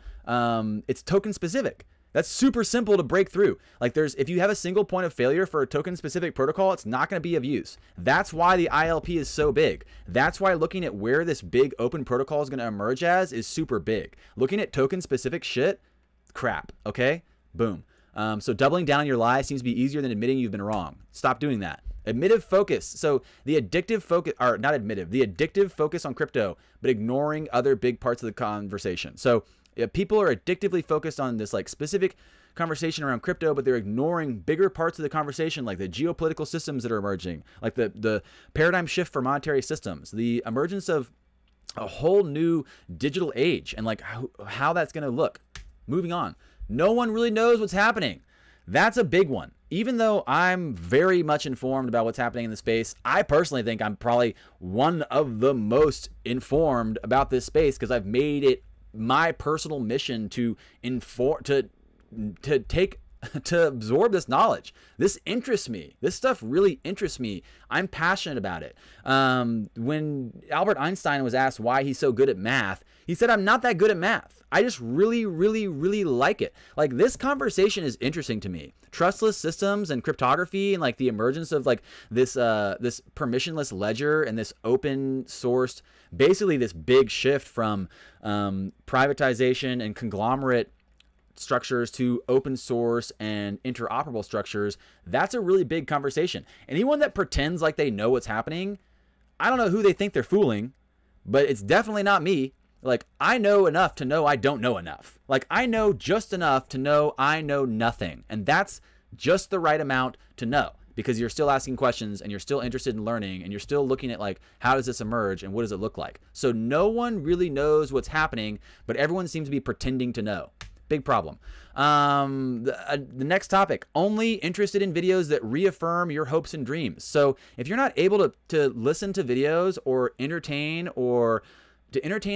It's token specific. That's super simple to break through. Like if you have a single point of failure for a token specific protocol, it's not going to be of use. That's why the ILP is so big. That's why looking at where this big open protocol is going to emerge as is super big. Looking at token specific shit, crap. Okay, boom. So doubling down on your lie seems to be easier than admitting you've been wrong. Stop doing that. Admittive focus. So the addictive focus, or not admittive, the addictive focus on crypto, but ignoring other big parts of the conversation. So if people are addictively focused on this like specific conversation around crypto, but they're ignoring bigger parts of the conversation, like the geopolitical systems that are emerging, like the paradigm shift for monetary systems, the emergence of a whole new digital age, and like how that's going to look. Moving on. No one really knows what's happening. That's a big one. Even though I'm very much informed about what's happening in the space, I personally think I'm probably one of the most informed about this space because I've made it my personal mission to absorb this knowledge. This interests me. This stuff really interests me. I'm passionate about it. When Albert Einstein was asked why he's so good at math, He said, I'm not that good at math. I just really, really, really like it. Like, this conversation is interesting to me. Trustless systems and cryptography and like the emergence of like this this permissionless ledger and this open sourced, basically this big shift from privatization and conglomerate structures to open source and interoperable structures. That's a really big conversation. Anyone that pretends like they know what's happening, I don't know who they think they're fooling, but it's definitely not me. Like, I know enough to know I don't know enough. Like, I know just enough to know I know nothing. And that's just the right amount to know, because you're still asking questions and you're still interested in learning and you're still looking at like, how does this emerge and what does it look like? So no one really knows what's happening, but everyone seems to be pretending to know. Big problem. The next topic, only interested in videos that reaffirm your hopes and dreams. So if you're not able to listen to videos or entertain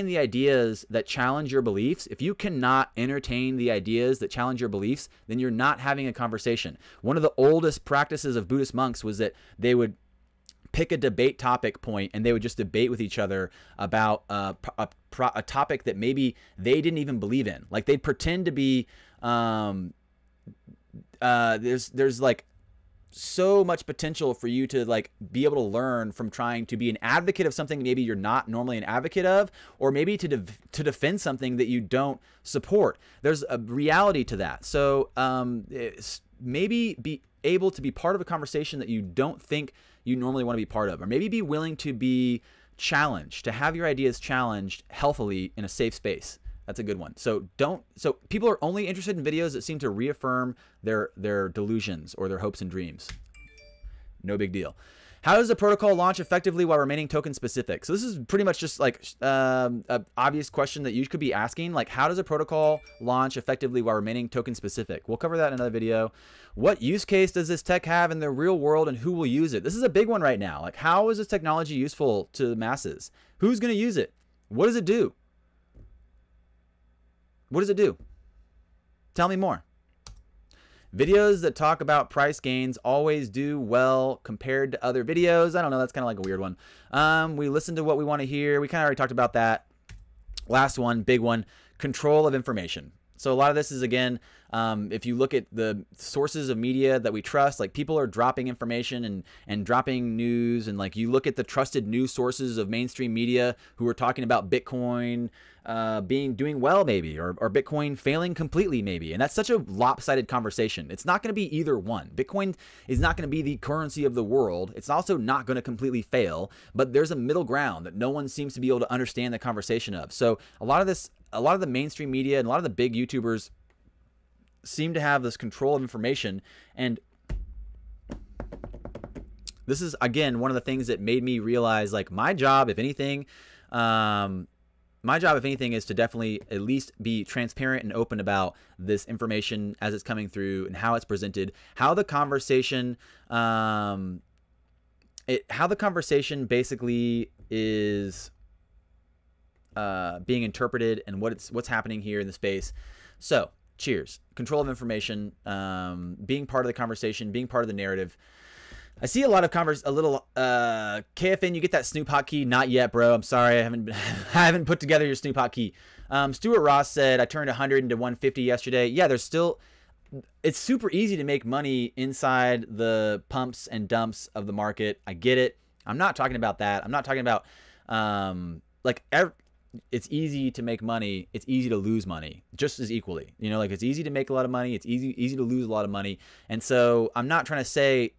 the ideas that challenge your beliefs, if you cannot entertain the ideas that challenge your beliefs, then you're not having a conversation. One of the oldest practices of Buddhist monks was that they would pick a debate topic point and they would just debate with each other about a topic that maybe they didn't even believe in. Like, they'd pretend to be there's like so much potential for you to like be able to learn from trying to be an advocate of something maybe you're not normally an advocate of, or maybe to defend something that you don't support. There's a reality to that. So maybe be able to be part of a conversation that you don't think you normally want to be part of, or maybe be willing to be challenged, to have your ideas challenged healthily in a safe space. That's a good one. So people are only interested in videos that seem to reaffirm their delusions or their hopes and dreams. No big deal. How does the protocol launch effectively while remaining token specific? So this is pretty much just like an obvious question that you could be asking. Like, how does a protocol launch effectively while remaining token specific? We'll cover that in another video. What use case does this tech have in the real world and who will use it? This is a big one right now. Like, how is this technology useful to the masses? Who's going to use it? What does it do? What does it do? Tell me more. Videos that talk about price gains always do well compared to other videos. I don't know. That's kind of like a weird one. We listen to what we want to hear. We kind of already talked about that. Last one, big one, control of information. So a lot of this is, again, if you look at the sources of media that we trust, like, people are dropping information and dropping news, and like, you look at the trusted news sources of mainstream media who are talking about Bitcoin doing well maybe, or Bitcoin failing completely maybe. And that's such a lopsided conversation. It's not going to be either one. Bitcoin is not going to be the currency of the world. It's also not going to completely fail, but there's a middle ground that no one seems to be able to understand the conversation of. So a lot of the mainstream media and a lot of the big YouTubers seem to have this control of information. And this is, again, one of the things that made me realize, like, my job, if anything, is to definitely at least be transparent and open about this information as it's coming through and how it's presented, how the conversation basically is being interpreted, and what's happening here in the space. So, cheers. Control of information, being part of the conversation, being part of the narrative. I see a lot of KFN, you get that Snoop hotkey? Not yet, bro. I'm sorry. I haven't put together your Snoop hotkey. Stuart Ross said, I turned 100 into 150 yesterday. Yeah, it's super easy to make money inside the pumps and dumps of the market. I get it. I'm not talking about that. I'm not talking about, it's easy to make money. It's easy to lose money just as equally. You know, like, it's easy to make a lot of money. It's easy to lose a lot of money. And so I'm not trying to say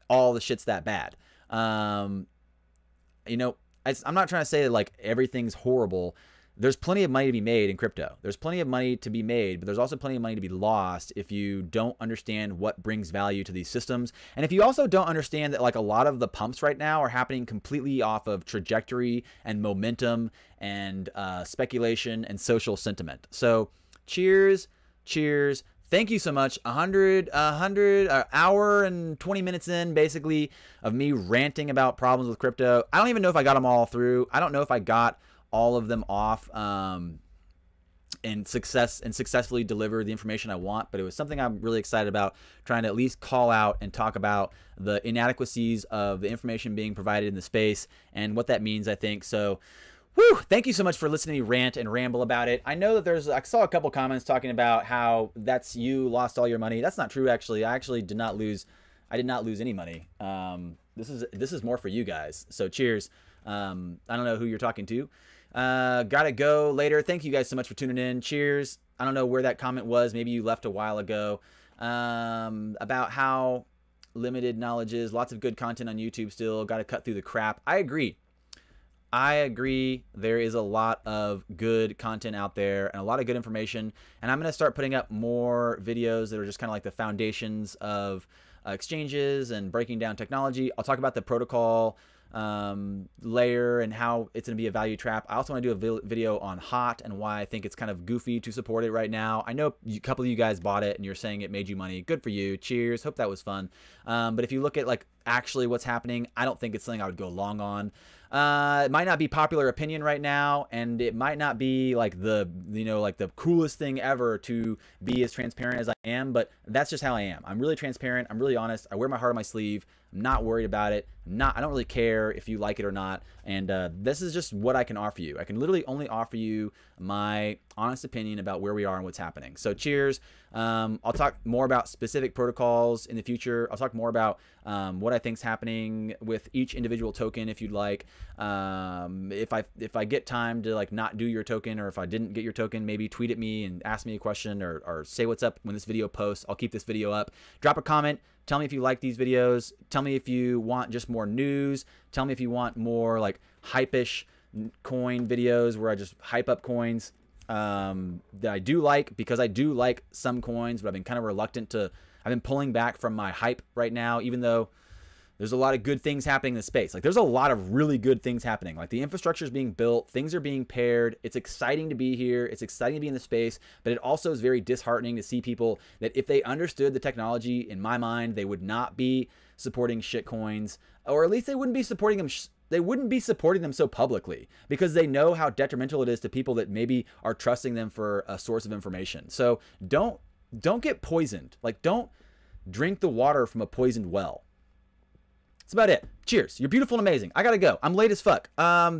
all the shit's that bad. You know, I'm not trying to say that like everything's horrible. There's plenty of money to be made in crypto. There's plenty of money to be made, but there's also plenty of money to be lost if you don't understand what brings value to these systems. And if you also don't understand that, like, a lot of the pumps right now are happening completely off of trajectory and momentum and speculation and social sentiment. So cheers. Thank you so much. 100 hour and 20 minutes in, basically, of me ranting about problems with crypto. I don't even know if I got them all through. I don't know if I got all of them off and successfully deliver the information I want, but it was something I'm really excited about, trying to at least call out and talk about the inadequacies of the information being provided in the space and what that means, I think. So Whew, thank you so much for listening to me rant and ramble about it. I know that I saw a couple comments talking about how that's you lost all your money. That's not true, actually. I actually did not lose any money. This is more for you guys. So cheers. I don't know who you're talking to. Gotta go later. Thank you guys so much for tuning in. Cheers. I don't know where that comment was. Maybe you left a while ago. About how limited knowledge is. Lots of good content on YouTube still. Got to cut through the crap. I agree. There is a lot of good content out there and a lot of good information. And I'm going to start putting up more videos that are just kind of like the foundations of exchanges and breaking down technology. I'll talk about the protocol layer and how it's going to be a value trap. I also want to do a video on HOT and why I think it's kind of goofy to support it right now. I know a couple of you guys bought it and you're saying it made you money. Good for you. Cheers. Hope that was fun. But if you look at like actually what's happening, I don't think it's something I would go long on. It might not be popular opinion right now, and it might not be like the coolest thing ever to be as transparent as I am, but that's just how I am. I'm really transparent. I'm really honest. I wear my heart on my sleeve. I'm not worried about it. I don't really care if you like it or not. And this is just what I can offer you. I can literally only offer you my honest opinion about where we are and what's happening. So cheers. I'll talk more about specific protocols in the future. I'll talk more about what I think is happening with each individual token if you'd like. If I get time to like not do your token, or if I didn't get your token, maybe tweet at me and ask me a question, or say what's up when this video posts. I'll keep this video up. Drop a comment. Tell me if you like these videos. Tell me if you want just more news. Tell me if you want more like hype-ish coin videos where I just hype up coins that I do like, because I do like some coins, but I've been kind of reluctant to. I've been pulling back from my hype right now, even though there's a lot of good things happening in the space. Like there's a lot of really good things happening. Like the infrastructure is being built, things are being paired. It's exciting to be here. It's exciting to be in the space, but it also is very disheartening to see people that if they understood the technology, in my mind, they would not be supporting shit coins, or at least they wouldn't be supporting them. They wouldn't be supporting them so publicly, because they know how detrimental it is to people that maybe are trusting them for a source of information. So don't get poisoned. Like don't drink the water from a poisoned well. That's about it. Cheers. You're beautiful and amazing. I gotta go. I'm late as fuck.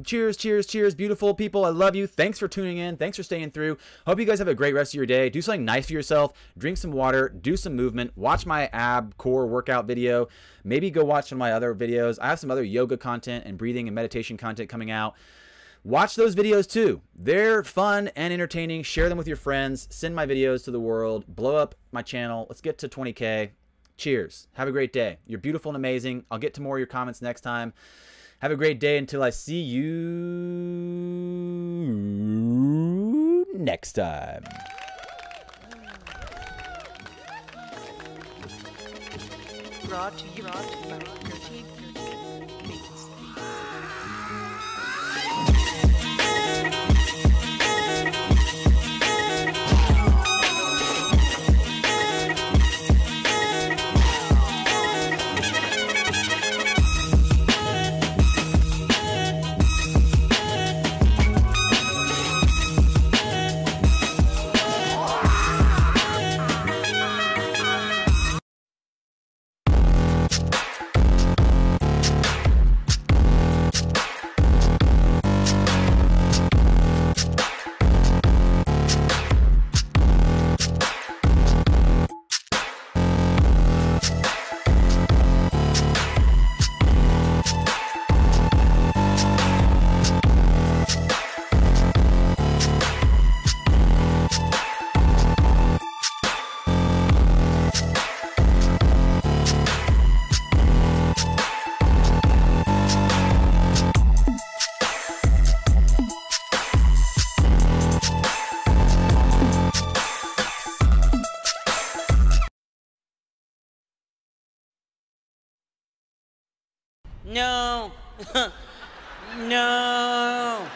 Cheers, cheers, cheers. Beautiful people. I love you. Thanks for tuning in. Thanks for staying through. Hope you guys have a great rest of your day. Do something nice for yourself. Drink some water. Do some movement. Watch my ab core workout video. Maybe go watch some of my other videos. I have some other yoga content and breathing and meditation content coming out. Watch those videos too. They're fun and entertaining. Share them with your friends. Send my videos to the world. Blow up my channel. Let's get to 20K. Cheers. Have a great day. You're beautiful and amazing. I'll get to more of your comments next time. Have a great day until I see you next time. Brought to you by Groupthink. No. No.